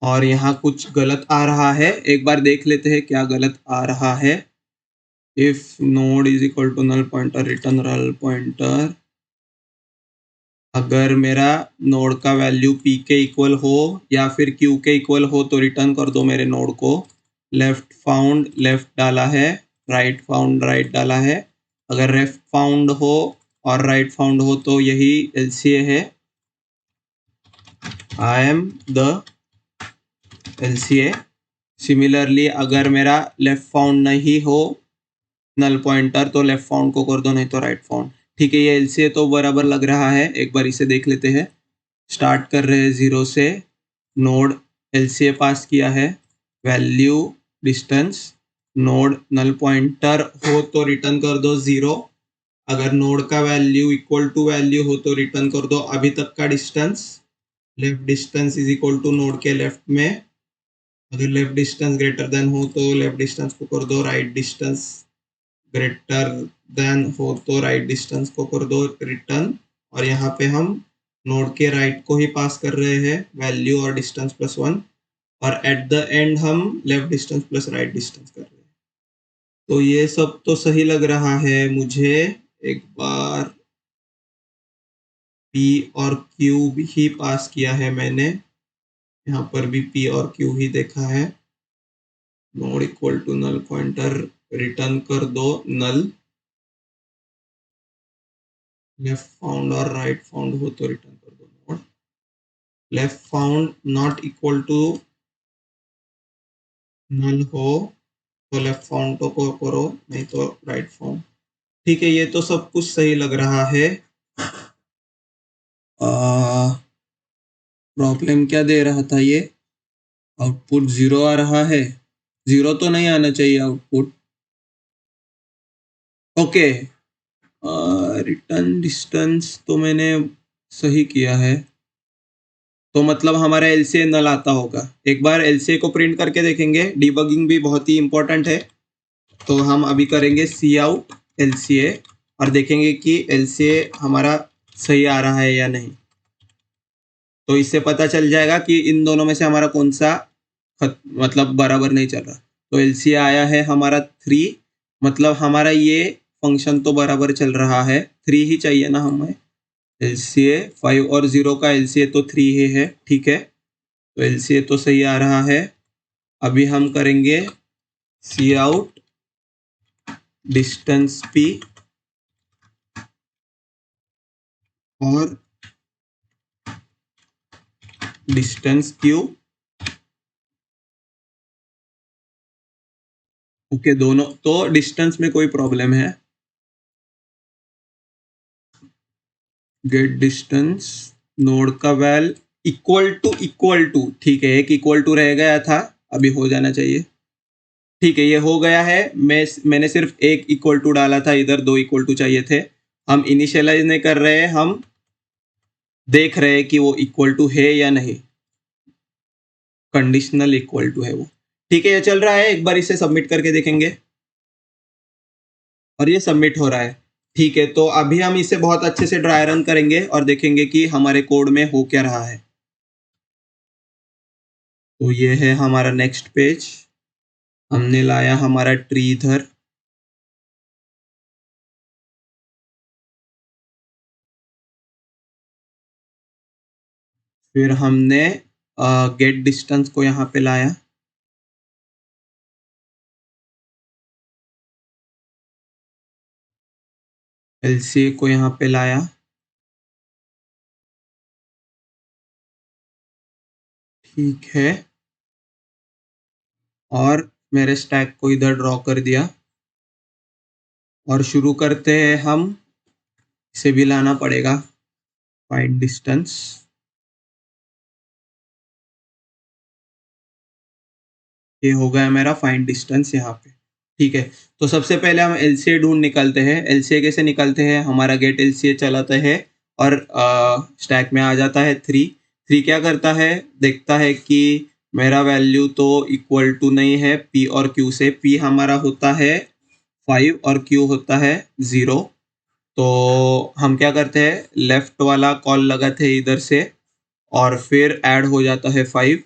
S1: और यहाँ कुछ गलत आ रहा है, एक बार देख लेते हैं क्या गलत आ रहा है। If node is equal to null pointer, return null pointer. अगर मेरा नोड का वैल्यू p के इक्वल हो या फिर q के इक्वल हो तो रिटर्न कर दो मेरे नोड को। लेफ्ट फाउंड लेफ्ट डाला है, राइट फाउंड राइट डाला है। अगर लेफ्ट फाउंड हो और राइट फाउंड हो तो यही LCA है। I am the LCA। Similarly अगर मेरा लेफ्ट फाउंड नहीं हो नल पॉइंटर, तो लेफ्ट फाउंड को कर दो, नहीं तो राइट फाउंड। ठीक है, ये LCA तो बराबर लग रहा है। एक बार इसे देख लेते हैं। स्टार्ट कर रहे हैं 0 से, नोड LCA पास किया है, value distance, node null pointer हो तो रिटर्न कर दो 0। अगर नोड का वैल्यू इक्वल टू वैल्यू हो तो रिटर्न कर दो अभी तक का distance. Left distance is equal to node के लेफ्ट में, अगर लेफ्ट डिस्टेंस ग्रेटर देन हो तो लेफ्ट डिस्टेंस को कर दो राइट डिस्टेंस, ग्रेटर देन हो तो राइट डिस्टेंस को कर दो रिटर्न। और यहाँ पे हम नोड के राइट को ही पास कर रहे हैं, वैल्यू और डिस्टेंस प्लस 1, और एट द एंड हम left distance plus right distance कर रहे हैं। तो ये सब तो सही लग रहा है मुझे। एक बार P और Q ही पास किया है मैंने, यहाँ पर भी P और Q ही देखा है। Node equal to null pointer, return कर दो नल। लेफ्ट फाउंड और राइट फाउंड हो तो रिटर्न कर दो node. Left found not equal to null हो तो लेफ्ट फाउंड तो को करो, नहीं तो राइट फाउंड। ठीक है, ये तो सब कुछ सही लग रहा है। प्रॉब्लम क्या दे रहा था ये? आउटपुट 0 आ रहा है। 0 तो नहीं आना चाहिए आउटपुट। ओके, रिटर्न डिस्टेंस तो मैंने सही किया है, तो मतलब हमारा एलसीए नल आता होगा। एक बार एलसीए को प्रिंट करके देखेंगे, डिबगिंग भी बहुत ही इंपॉर्टेंट है। तो हम अभी करेंगे सी आउट एलसीए और देखेंगे कि एलसीए हमारा सही आ रहा है या नहीं। तो इससे पता चल जाएगा कि इन दोनों में से हमारा कौन सा मतलब बराबर नहीं चल रहा। तो एलसीए आया है हमारा 3, मतलब हमारा ये फंक्शन तो बराबर चल रहा है। 3 ही चाहिए ना हमें। एलसीए 5 और 0 का एलसीए तो 3 ही है। ठीक है, तो एलसीए तो सही आ रहा है। अभी हम करेंगे सी आउट डिस्टेंस पी और डिस्टेंस क्यू। ओके, दोनों तो डिस्टेंस में कोई प्रॉब्लम है। गेट डिस्टेंस नोड का वैल इक्वल टू, ठीक है, एक इक्वल टू रह गया था, अभी हो जाना चाहिए। ठीक है, ये हो गया है। मैंने सिर्फ एक इक्वल टू डाला था, इधर 2 इक्वल टू चाहिए थे। हम इनिशियलाइज नहीं कर रहे हैं, हम देख रहे हैं कि वो इक्वल टू है या नहीं। कंडीशनल इक्वल टू है वो। ठीक है, ये चल रहा है। एक बार इसे सबमिट करके देखेंगे और ये सबमिट हो रहा है। ठीक है, तो अभी हम इसे बहुत अच्छे से ड्राई रन करेंगे और देखेंगे कि हमारे कोड में हो क्या रहा है। तो ये है हमारा नेक्स्ट पेज। हमने लाया हमारा ट्री इधर, फिर हमने गेट डिस्टेंस को यहाँ पे लाया, एलसीए को यहाँ पे लाया। ठीक है, और मेरे स्टैक को इधर ड्रॉ कर दिया और शुरू करते हैं हम। इसे भी लाना पड़ेगा, फाइंड डिस्टेंस। ये हो गया मेरा फाइंड डिस्टेंस यहाँ पे। ठीक है, तो सबसे पहले हम एलसीए ढूंढ निकालते हैं। एलसीए कैसे निकालते हैं? हमारा गेट एलसीए चलाता है और स्टैक में आ जाता है 3। 3 क्या करता है? देखता है कि मेरा वैल्यू तो इक्वल टू नहीं है पी और क्यू से। पी हमारा होता है 5 और क्यू होता है 0। तो हम क्या करते हैं, लेफ्ट वाला कॉल लगाते हैं इधर से और फिर ऐड हो जाता है 5।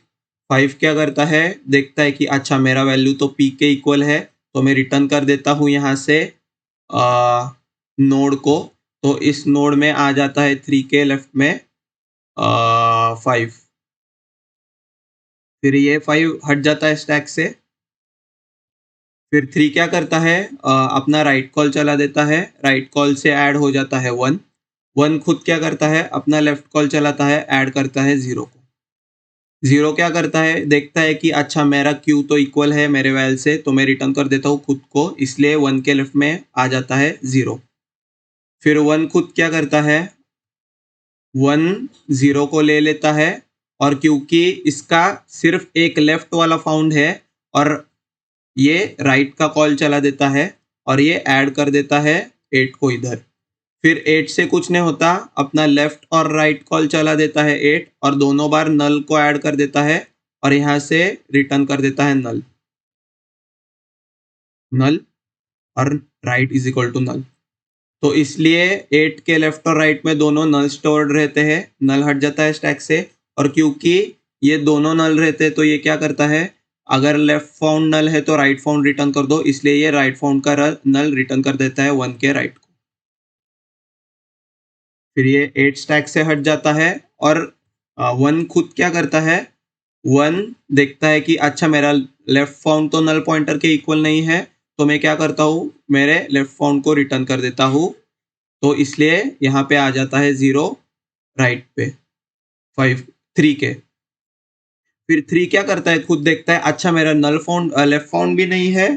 S1: 5 क्या करता है, देखता है कि अच्छा मेरा वैल्यू तो पी के इक्वल है, तो मैं रिटर्न कर देता हूँ यहाँ से नोड को। तो इस नोड में आ जाता है 3 के लेफ्ट में 5। फिर ये 5 हट जाता है स्टैक से। फिर 3 क्या करता है, अपना राइट कॉल चला देता है। राइट कॉल से ऐड हो जाता है 1। 1 खुद क्या करता है, अपना लेफ्ट कॉल चलाता है, ऐड करता है 0 को। 0 क्या करता है, देखता है कि अच्छा मेरा क्यू तो इक्वल है मेरे वैल से, तो मैं रिटर्न कर देता हूँ खुद को, इसलिए 1 के लेफ्ट में आ जाता है 0। फिर 1 खुद क्या करता है, 1 0 को ले लेता है, और क्योंकि इसका सिर्फ एक लेफ्ट वाला फाउंड है और ये राइट का कॉल चला देता है और ये ऐड कर देता है 8 को इधर। फिर 8 से कुछ नहीं होता, अपना लेफ्ट और राइट कॉल चला देता है 8 और दोनों बार नल को ऐड कर देता है और यहाँ से रिटर्न कर देता है नल। नल और right is equal to null. तो इसलिए 8 के लेफ्ट और राइट में दोनों नल स्टोर्ड रहते हैं, नल हट जाता है स्टैक से। और क्योंकि ये दोनों नल रहते हैं तो ये क्या करता है, अगर लेफ्ट फाउंड नल है तो राइट फाउंड रिटर्न कर दो, इसलिए ये राइट फाउंड का नल रिटर्न कर देता है 1 के राइट को। फिर ये 8 स्टैक से हट जाता है और 1 खुद क्या करता है, 1 देखता है कि अच्छा मेरा लेफ्ट फाउंड तो नल पॉइंटर के इक्वल नहीं है, तो मैं क्या करता हूँ, मेरे लेफ्ट फाउंड को रिटर्न कर देता हूँ। तो इसलिए यहाँ पे आ जाता है 0 राइट पे, 5 3 के। फिर 3 क्या करता है, खुद देखता है, अच्छा मेरा नल फाउंड लेफ्ट फाउंड भी नहीं है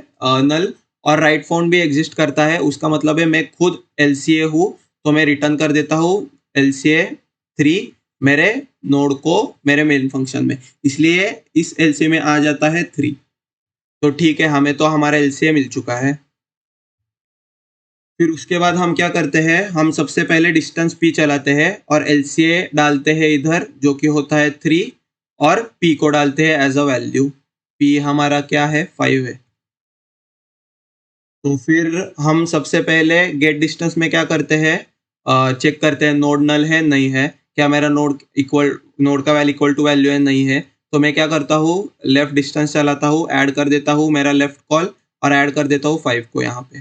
S1: नल, और राइट फाउंड भी एग्जिस्ट करता है, उसका मतलब है मैं खुद एलसीए हूँ, तो मैं रिटर्न कर देता हूँ एलसीए 3 मेरे नोड को मेरे मेन फंक्शन में, इसलिए इस एलसीए में आ जाता है 3। तो ठीक है, हमें तो हमारा एलसीए मिल चुका है। फिर उसके बाद हम क्या करते हैं, हम सबसे पहले डिस्टेंस पी चलाते हैं और एलसीए डालते हैं इधर, जो कि होता है 3, और पी को डालते हैं एज अ वैल्यू। पी हमारा क्या है, 5 है। तो फिर हम सबसे पहले गेट डिस्टेंस में क्या करते हैं, चेक करते हैं नोड नल है नहीं है, क्या मेरा नोड का वैल्यू इक्वल टू वैल्यू है नहीं है, तो मैं क्या करता हूँ, लेफ्ट डिस्टेंस चलाता हूँ, ऐड कर देता हूँ मेरा लेफ्ट कॉल, और ऐड कर देता हूँ 5 को यहाँ पे।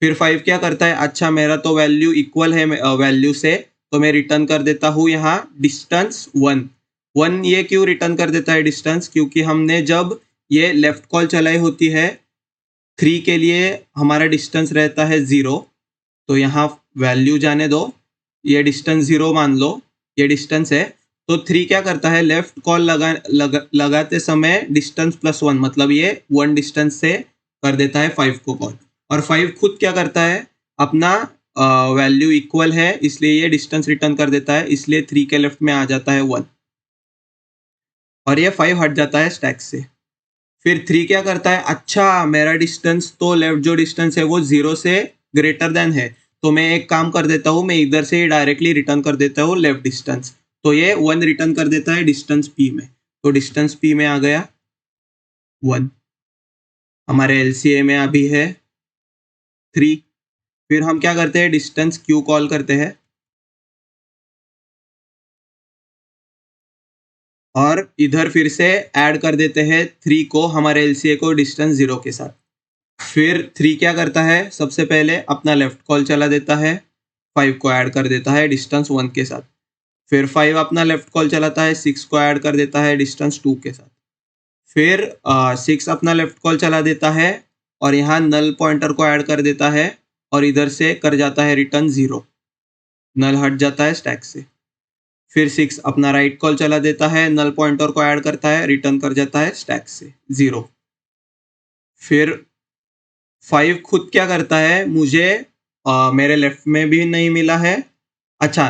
S1: फिर 5 क्या करता है, अच्छा मेरा तो वैल्यू इक्वल है वैल्यू से, तो मैं रिटर्न कर देता हूँ यहाँ डिस्टेंस 1। ये क्यों रिटर्न कर देता है डिस्टेंस, क्योंकि हमने जब ये लेफ्ट कॉल चलाई होती है 3 के लिए हमारा डिस्टेंस रहता है 0, तो यहाँ वैल्यू जाने दो, ये डिस्टेंस 0 मान लो, ये डिस्टेंस है। तो 3 क्या करता है, लेफ्ट कॉल लगाते समय डिस्टेंस +1, मतलब ये 1 डिस्टेंस से कर देता है 5 को कॉल, और 5 खुद क्या करता है, अपना वैल्यू इक्वल है, इसलिए ये डिस्टेंस रिटर्न कर देता है, इसलिए 3 के लेफ्ट में आ जाता है 1, और ये 5 हट जाता है स्टैक से। फिर 3 क्या करता है, अच्छा मेरा डिस्टेंस तो लेफ्ट जो डिस्टेंस है वो 0 से ग्रेटर देन है, तो मैं एक काम कर देता हूँ, मैं इधर से डायरेक्टली रिटर्न कर देता हूँ लेफ्ट डिस्टेंस, तो ये 1 रिटर्न कर देता है डिस्टेंस पी में, तो डिस्टेंस पी में आ गया 1, हमारे एलसीए में अभी है 3। फिर हम क्या करते हैं, डिस्टेंस क्यू कॉल करते हैं, और इधर फिर से ऐड कर देते हैं 3 को हमारे एलसीए को डिस्टेंस 0 के साथ। फिर 3 क्या करता है, सबसे पहले अपना लेफ्ट कॉल चला देता है, 5 को ऐड कर देता है डिस्टेंस 1 के साथ। फिर 5 अपना लेफ्ट कॉल चलाता है, 6 को ऐड कर देता है डिस्टेंस 2 के साथ। फिर 6 अपना लेफ्ट कॉल चला देता है, और यहाँ नल पॉइंटर को ऐड कर देता है, और इधर से कर जाता है रिटर्न 0, नल हट जाता है स्टैक से। फिर 6 अपना राइट कॉल चला देता है, नल पॉइंटर को ऐड करता है, रिटर्न कर जाता है स्टैक से 0। फिर 5 खुद क्या करता है, मुझे मेरे लेफ्ट में भी नहीं मिला है, अच्छा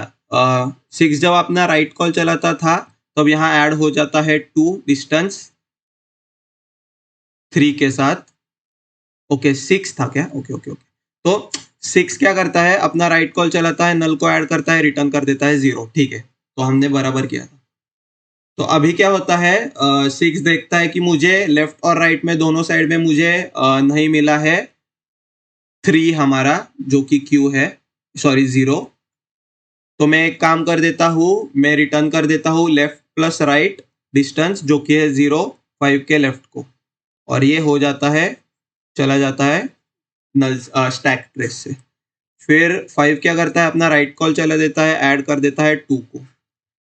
S1: 6 जब अपना राइट कॉल चलाता था, तब यहाँ ऐड हो जाता है 2 डिस्टेंस 3 के साथ। ओके 6 था क्या, ओके ओके ओके। तो 6 क्या करता है, अपना राइट कॉल चलाता है, नल को ऐड करता है, रिटर्न कर देता है 0, ठीक है, तो हमने बराबर किया था। तो अभी क्या होता है, 6 देखता है कि मुझे लेफ्ट और राइट में दोनों साइड में मुझे नहीं मिला है 3 हमारा, जो कि क्यू है, सॉरी 0, तो मैं एक काम कर देता हूँ, मैं रिटर्न कर देता हूँ लेफ्ट प्लस राइट डिस्टेंस, जो कि है 0 5 के लेफ्ट को, और ये हो जाता है, चला जाता है नल स्टैक ट्रेस से। फिर 5 क्या करता है, अपना राइट कॉल चला देता है, ऐड कर देता है 2 को।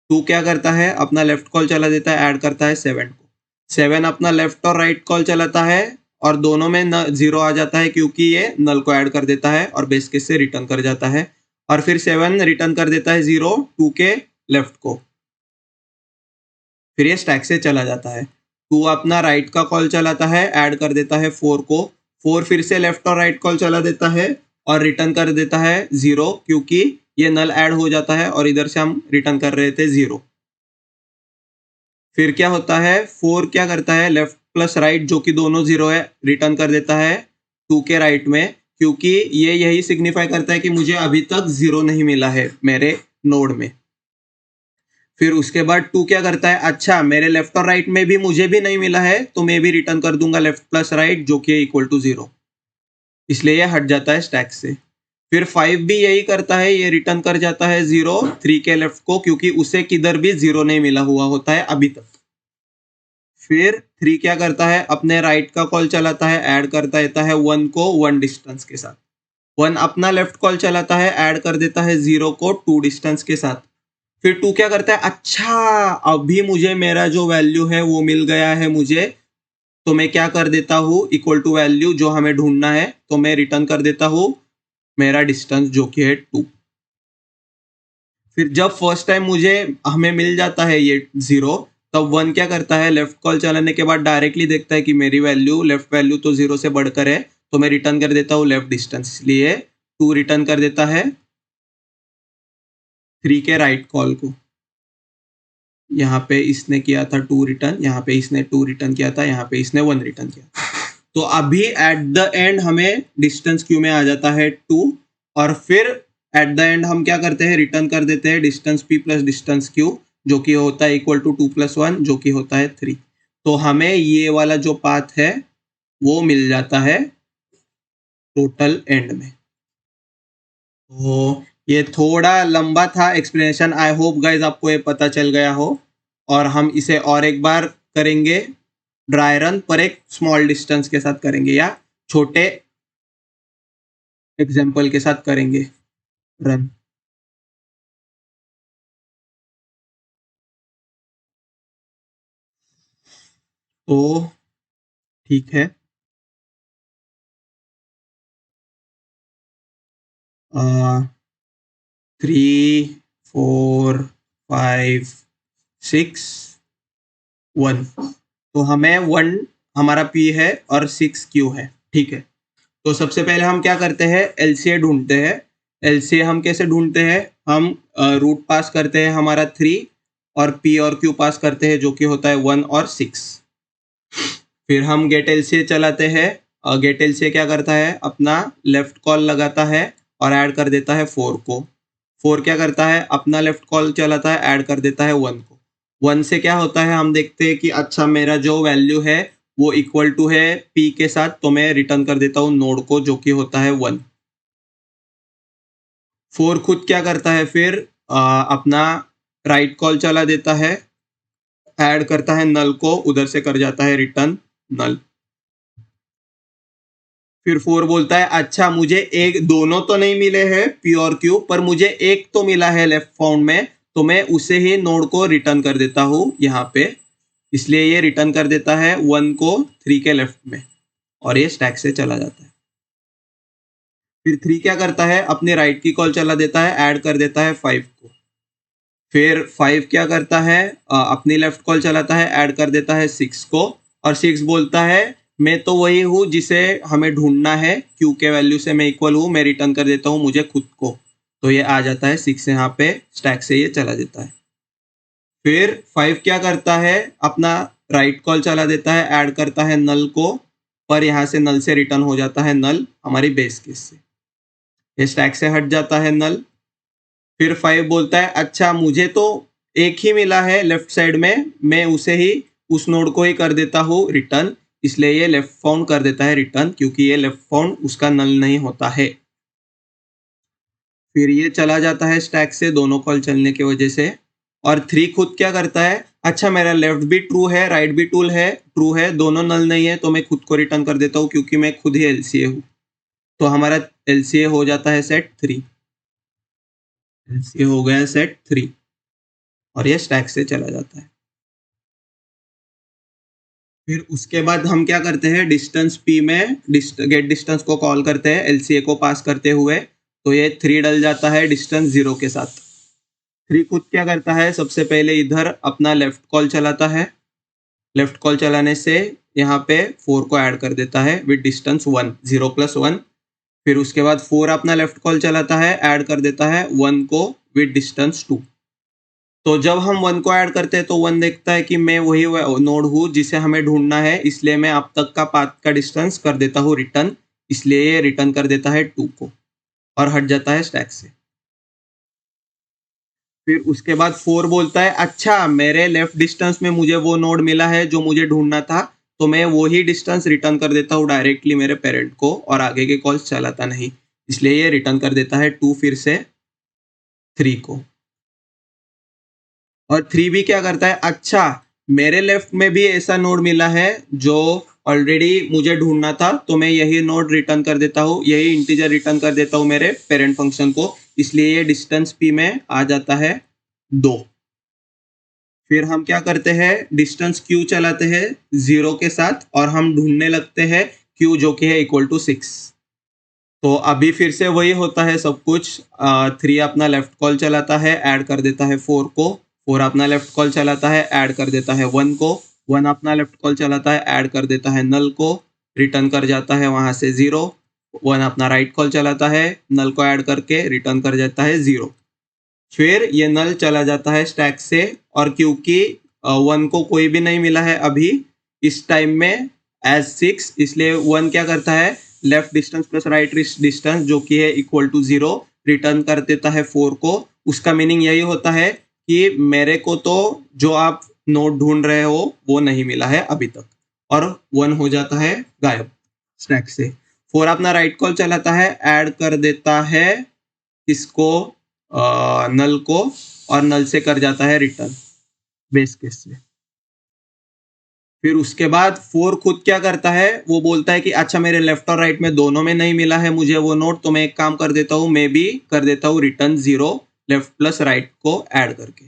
S1: 2 क्या करता है, अपना लेफ्ट कॉल चला देता है, ऐड करता है 7 को। 7 अपना लेफ्ट और राइट कॉल चलाता है, और दोनों में 0 आ जाता है, क्योंकि ये नल को ऐड कर देता है और बेस केस से रिटर्न कर जाता है, और फिर 7 रिटर्न कर देता है 0 2 के लेफ्ट को। फिर ये स्टैक से चला जाता है। 2 अपना राइट का कॉल चलाता है, ऐड कर देता है 4 को। 4 फिर से लेफ्ट और राइट कॉल चला देता है, और रिटर्न कर देता है 0, क्योंकि ये नल ऐड हो जाता है, और इधर से हम रिटर्न कर रहे थे 0। फिर क्या होता है, 4 क्या करता है, लेफ्ट प्लस राइट जो कि दोनों 0 है, रिटर्न कर देता है 2 के राइट में, क्योंकि ये यही सिग्निफाई करता है कि मुझे अभी तक 0 नहीं मिला है मेरे नोड में। फिर उसके बाद 2 क्या करता है, अच्छा मेरे लेफ्ट और राइट में भी मुझे भी नहीं मिला है, तो मैं भी रिटर्न कर दूंगा लेफ्ट प्लस राइट, जो कि इक्वल टू 0, इसलिए ये हट जाता है स्टैक से। फिर 5 भी यही करता है, ये रिटर्न कर जाता है 0 3 के लेफ्ट को, क्योंकि उसे किधर भी 0 नहीं मिला हुआ होता है अभी तक। फिर 3 क्या करता है, अपने राइट का कॉल चलाता है, ऐड करता देता है 1 को 1 डिस्टेंस के साथ। 1 अपना लेफ्ट कॉल चलाता है, ऐड कर देता है 0 को 2 डिस्टेंस के साथ। फिर 2 क्या करता है, अच्छा अभी मुझे मेरा जो वैल्यू है वो मिल गया है मुझे, तो मैं क्या कर देता हूँ, इक्वल टू वैल्यू जो हमें ढूंढना है, तो मैं रिटर्न कर देता हूँ मेरा डिस्टेंस जो कि है 2। फिर जब फर्स्ट टाइम हमें मिल जाता है ये 0, तब 1 क्या करता है, लेफ्ट कॉल चलाने के बाद डायरेक्टली देखता है कि मेरी लेफ्ट वैल्यू तो 0 से बढ़कर है, तो मैं रिटर्न कर देता हूँ लेफ्ट डिस्टेंस, इसलिए 2 रिटर्न कर देता है 3 के राइट कॉल को। यहाँ पे इसने किया था 2 रिटर्न, यहाँ पे इसने 2 रिटर्न किया था, यहाँ पे इसने 1 रिटर्न किया। तो अभी एट द एंड हमें डिस्टेंस क्यू में आ जाता है 2, और फिर एट द एंड हम क्या करते हैं, रिटर्न कर देते हैं distance P plus distance Q, जो कि होता है इक्वल टू 2 + 1, जो कि होता है 3। तो हमें ये वाला जो पाथ है वो मिल जाता है टोटल एंड में। तो ये थोड़ा लंबा था एक्सप्लेनेशन, आई होप गाइज आपको ये पता चल गया हो। और हम इसे और एक बार करेंगे ड्राई रन, पर एक स्मॉल डिस्टेंस के साथ करेंगे या छोटे एग्जाम्पल के साथ करेंगे रन। तो ठीक है, 3 4 5 6 1। तो हमें 1 हमारा पी है और 6 क्यू है, ठीक है। तो सबसे पहले हम क्या करते हैं, एलसीए ढूंढते हैं। एलसीए हम कैसे ढूंढते हैं, हम रूट पास करते हैं हमारा 3, और पी और क्यू पास करते हैं जो कि होता है 1 और 6। फिर हम गेट एलसीए चलाते हैं। गेट एलसीए क्या करता है, अपना लेफ्ट कॉल लगाता है और ऐड कर देता है 4 को। 4 क्या करता है, अपना लेफ्ट कॉल चलाता है, ऐड कर देता है 1 को। 1 से क्या होता है, हम देखते हैं कि अच्छा मेरा जो वैल्यू है वो इक्वल टू है पी के साथ, तो मैं रिटर्न कर देता हूँ नोड को, जो कि होता है 1। 4 खुद क्या करता है, फिर अपना राइट कॉल चला देता है, ऐड करता है नल को, उधर से कर जाता है रिटर्न नल। फिर 4 बोलता है अच्छा मुझे एक, दोनों तो नहीं मिले हैं पी और क्यू, पर मुझे एक तो मिला है लेफ्ट बाउंड में, तो मैं उसे ही नोड को रिटर्न कर देता हूँ यहाँ पे। इसलिए ये रिटर्न कर देता है 1 को 3 के लेफ्ट में, और ये स्टैक से चला जाता है। फिर 3 क्या करता है, अपने राइट की कॉल चला देता है, ऐड कर देता है 5 को। फिर 5 क्या करता है, अपनी लेफ्ट कॉल चलाता है, ऐड कर देता है 6 को, और 6 बोलता है मैं तो वही हूँ जिसे हमें ढूंढना है, क्यू के वैल्यू से मैं इक्वल हूँ, मैं रिटर्न कर देता हूँ मुझे खुद को। तो ये आ जाता है 6 यहाँ पे, स्टैक से ये चला देता है। फिर 5 क्या करता है, अपना राइट कॉल चला देता है, ऐड करता है नल को, पर यहाँ से नल से रिटर्न हो जाता है नल हमारी बेस केस से, ये स्टैक से हट जाता है नल। फिर 5 बोलता है अच्छा मुझे तो एक ही मिला है लेफ्ट साइड में, मैं उसे ही, उस नोड को ही कर देता हूँ रिटर्न, इसलिए ये लेफ्ट फाउंड कर देता है रिटर्न, क्योंकि ये लेफ्ट फाउंड उसका नल नहीं होता है। फिर ये चला जाता है स्टैक से दोनों कॉल चलने की वजह से। और 3 खुद क्या करता है, अच्छा मेरा लेफ्ट भी ट्रू है, राइट भी ट्रू है, दोनों नल नहीं है, तो मैं खुद को रिटर्न कर देता हूँ क्योंकि मैं खुद ही एलसीए हूँ। तो हमारा एलसीए हो जाता है सेट 3, एलसीए हो गया सेट 3, और ये स्टैक से चला जाता है। फिर उसके बाद हम क्या करते हैं, डिस्टेंस पी में गेट डिस्टेंस को कॉल करते हैं एलसीए को पास करते हुए, तो ये 3 डल जाता है डिस्टेंस 0 के साथ। 3 खुद क्या करता है, सबसे पहले इधर अपना लेफ्ट कॉल चलाता है, लेफ्ट कॉल चलाने से यहाँ पे 4 को ऐड कर देता है विद डिस्टेंस 1, 0 + 1। फिर उसके बाद 4 अपना लेफ्ट कॉल चलाता है, ऐड कर देता है 1 को विद डिस्टेंस 2। तो जब हम 1 को ऐड करते हैं तो 1 देखता है कि मैं वही नोड हूँ जिसे हमें ढूंढना है, इसलिए मैं अब तक का पाथ का डिस्टेंस कर देता हूँ रिटर्न, इसलिए ये रिटर्न कर देता है 2 को और हट जाता है स्टैक से। फिर उसके बाद 4 बोलता है अच्छा मेरे लेफ्ट डिस्टेंस में मुझे वो नोड मिला है जो मुझे ढूंढना था, तो मैं वही डिस्टेंस रिटर्न कर देता हूँ डायरेक्टली मेरे पेरेंट को, और आगे के कॉल्स चलाता नहीं, इसलिए ये रिटर्न कर देता है 2 फिर से 3 को। और 3 भी क्या करता है, अच्छा मेरे लेफ्ट में भी ऐसा नोड मिला है जो ऑलरेडी मुझे ढूंढना था, तो मैं यही नोड रिटर्न कर देता हूँ, यही इंटीजर रिटर्न कर देता हूँ मेरे पेरेंट फंक्शन को, इसलिए ये डिस्टेंस पी में आ जाता है 2। फिर हम क्या करते हैं, डिस्टेंस क्यू चलाते हैं 0 के साथ, और हम ढूंढने लगते हैं क्यू जो कि है इक्वल टू 6। तो अभी फिर से वही होता है सब कुछ। 3 अपना लेफ्ट कॉल चलाता है, ऐड कर देता है 4 को। 4 अपना लेफ्ट कॉल चलाता है, ऐड कर देता है 1 को। 1 अपना लेफ्ट कॉल चलाता है, ऐड कर देता है नल को, रिटर्न कर जाता है वहां से 0। 1 अपना राइट कॉल चलाता है, नल को ऐड करके रिटर्न कर जाता है 0। फिर ये नल चला जाता है स्टैक से, और क्योंकि 1 को कोई भी नहीं मिला है अभी इस टाइम में एज 6, इसलिए 1 क्या करता है, left distance plus right distance जो कि है इक्वल टू 0 रिटर्न कर देता है 4 को। उसका मीनिंग यही होता है कि मेरे को तो जो आप नोड ढूंढ रहे हो वो नहीं मिला है अभी तक, और 1 हो जाता है गायब स्टैक से। 4 अपना राइट कॉल चलाता है, ऐड कर देता है इसको नल को, और नल से कर जाता है रिटर्न बेस केस से। फिर उसके बाद 4 खुद क्या करता है, वो बोलता है कि अच्छा मेरे लेफ्ट और राइट में दोनों में नहीं मिला है मुझे वो नोड, तो मैं एक काम कर देता हूँ, मैं भी कर देता हूँ रिटर्न 0 लेफ्ट प्लस राइट को ऐड करके।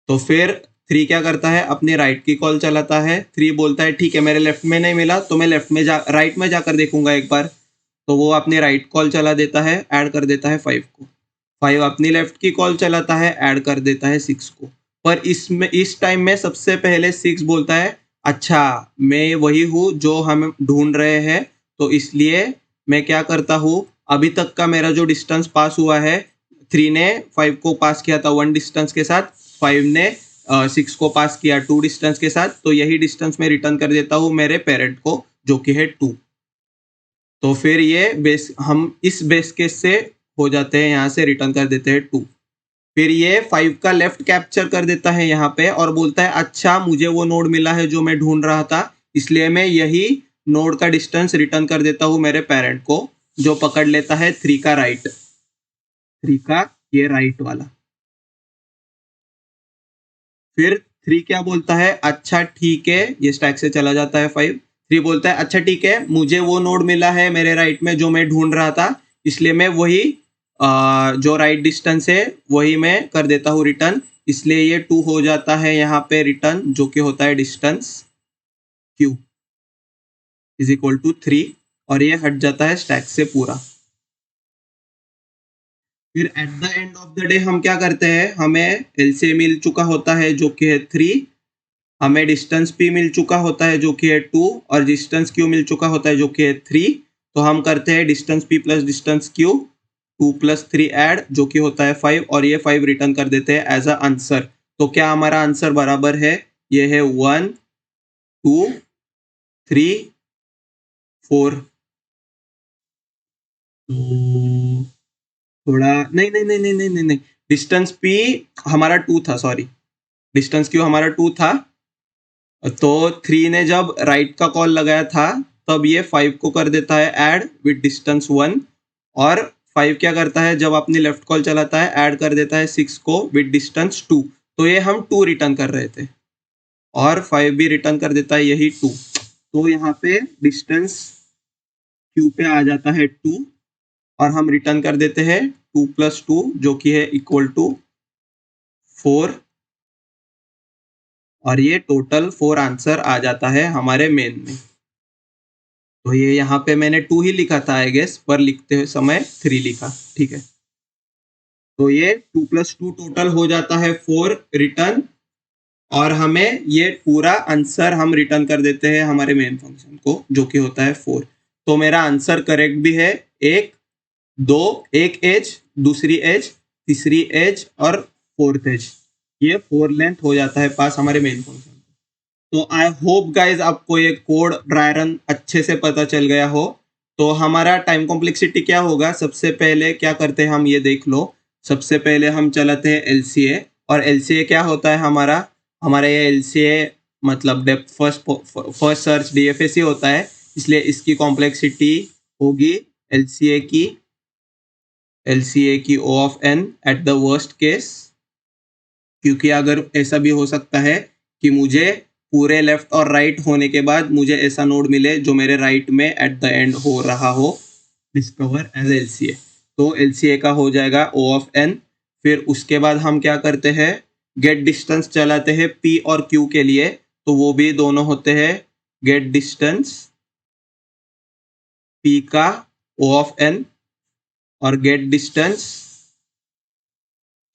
S1: तो फिर 3 क्या करता है, अपने राइट की कॉल चलाता है। 3 बोलता है ठीक है मेरे लेफ्ट में नहीं मिला तो मैं लेफ्ट में राइट में जाकर देखूंगा एक बार। तो वो अपनी राइट कॉल चला देता है, ऐड कर देता है 5 को। 5 अपनी लेफ्ट की कॉल चलाता है, ऐड कर देता है 6 को। पर इसमें इस टाइम में सबसे पहले 6 बोलता है अच्छा मैं वही हूँ जो हम ढूंढ रहे हैं, तो इसलिए मैं क्या करता हूँ, अभी तक का मेरा जो डिस्टेंस पास हुआ है, 3 ने 5 को पास किया था 1 डिस्टेंस के साथ, 5 ने 6 को पास किया 2 डिस्टेंस के साथ, तो यही डिस्टेंस मैं रिटर्न कर देता हूँ मेरे पेरेंट को जो कि है 2। तो फिर ये बेस हम इस बेस केस से हो जाते हैं, यहाँ से रिटर्न कर देते हैं 2। फिर ये 5 का लेफ्ट कैप्चर कर देता है यहाँ पे, और बोलता है अच्छा मुझे वो नोड मिला है जो मैं ढूंढ रहा था, इसलिए मैं यही नोड का डिस्टेंस रिटर्न कर देता हूँ मेरे पेरेंट को, जो पकड़ लेता है 3 का राइट, 3 का ये राइट वाला। फिर 3 क्या बोलता है, अच्छा ठीक है, ये स्टैक से चला जाता है 5। 3 बोलता है अच्छा ठीक है मुझे वो नोड मिला है मेरे राइट में जो मैं ढूंढ रहा था, इसलिए मैं वही जो राइट डिस्टेंस है वही मैं कर देता हूँ रिटर्न, इसलिए ये 2 हो जाता है यहाँ पे रिटर्न, जो कि होता है distance q is equal to 3, और ये हट जाता है स्टैक से पूरा। फिर at the end of the day हम क्या करते हैं, हमें एलसीए मिल चुका होता है जो कि है 3, हमें डिस्टेंस p मिल चुका होता है जो कि है 2, और डिस्टेंस q मिल चुका होता है जो कि है 3। तो हम करते हैं distance p plus distance q, 2 plus 3 add जो कि होता है 5, और ये 5 रिटर्न कर देते हैं एज अ आंसर। तो क्या हमारा आंसर बराबर है, ये है 1 2 3 4। तो थोड़ा नहीं नहीं नहीं नहीं नहीं नहीं नहीं, डिस्टेंस p हमारा 2 था, सॉरी, डिस्टेंस q हमारा 2 था। तो 3 ने जब राइट का कॉल लगाया था तब ये 5 को कर देता है ऐड विद डिस्टेंस 1, और 5 क्या करता है जब अपनी लेफ्ट कॉल चलाता है ऐड कर देता है 6 को विद डिस्टेंस 2। तो ये हम 2 रिटर्न कर रहे थे, और 5 भी रिटर्न कर देता है यही 2। तो यहाँ पे डिस्टेंस q पे आ जाता है 2, और हम रिटर्न कर देते हैं 2 प्लस 2 जो कि है इक्वल टू 4, और ये टोटल 4 आंसर आ जाता है हमारे मेन में। तो ये यहाँ पे मैंने 2 ही लिखा था आई गेस, पर लिखते हुए समय 3 लिखा, ठीक है। तो ये 2 प्लस 2 टोटल हो जाता है 4 रिटर्न, और हमें ये पूरा आंसर हम रिटर्न कर देते हैं हमारे मेन फंक्शन को जो कि होता है 4। तो मेरा आंसर करेक्ट भी है, एक दो, एक एज, दूसरी एज, तीसरी एज, और फोर्थ एज, ये 4 लेंथ हो जाता है पास हमारे मेन फंक्शन। तो आई होप गाइज आपको ये कोड ड्राई रन अच्छे से पता चल गया हो। तो हमारा टाइम कॉम्प्लेक्सिटी क्या होगा, सबसे पहले क्या करते हैं हम ये देख लो। सबसे पहले हम चलाते हैं एलसीए, और एलसीए क्या होता है हमारा ये एलसीए मतलब डेप्थ फर्स्ट सर्च डीएफएस ही होता है, इसलिए इसकी कॉम्प्लेक्सिटी होगी एलसीए की O of N at the worst case, क्योंकि अगर ऐसा भी हो सकता है कि मुझे पूरे लेफ्ट और राइट होने के बाद मुझे ऐसा नोड मिले जो मेरे राइट में एट द एंड हो रहा हो डिस्कवर एज एलसीए। तो एलसीए का हो जाएगा ओ ऑफ एन। फिर उसके बाद हम क्या करते हैं, गेट डिस्टेंस चलाते हैं पी और क्यू के लिए, तो वो भी दोनों होते हैं गेट डिस्टेंस पी का O ऑफ n और गेट डिस्टेंस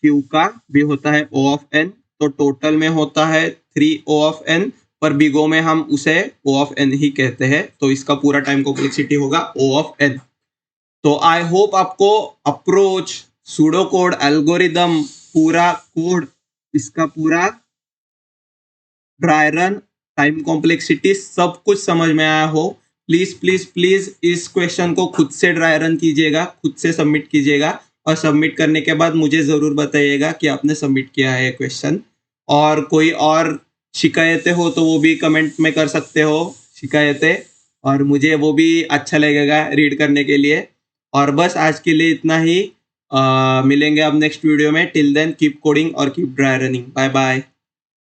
S1: Q का भी होता है O ऑफ n, तो टोटल में होता है 3O ऑफ n, पर बिग O में हम उसे O ऑफ n ही कहते हैं, तो इसका पूरा टाइम कॉम्प्लेक्सिटी होगा O ऑफ n। तो आई होप आपको अप्रोच, सूडो कोड, एल्गोरिदम, पूरा कोड, इसका पूरा ड्राई रन, टाइम कॉम्प्लेक्सिटी सब कुछ समझ में आया हो। प्लीज प्लीज प्लीज इस क्वेश्चन को खुद से ड्राई रन कीजिएगा, खुद से सबमिट कीजिएगा, और सबमिट करने के बाद मुझे ज़रूर बताइएगा कि आपने सबमिट किया है क्वेश्चन। और कोई और शिकायतें हो तो वो भी कमेंट में कर सकते हो, शिकायतें, और मुझे वो भी अच्छा लगेगा रीड करने के लिए। और बस आज के लिए इतना ही। मिलेंगे अब नेक्स्ट वीडियो में। टिल देन कीप कोडिंग और keep dry running. Bye bye.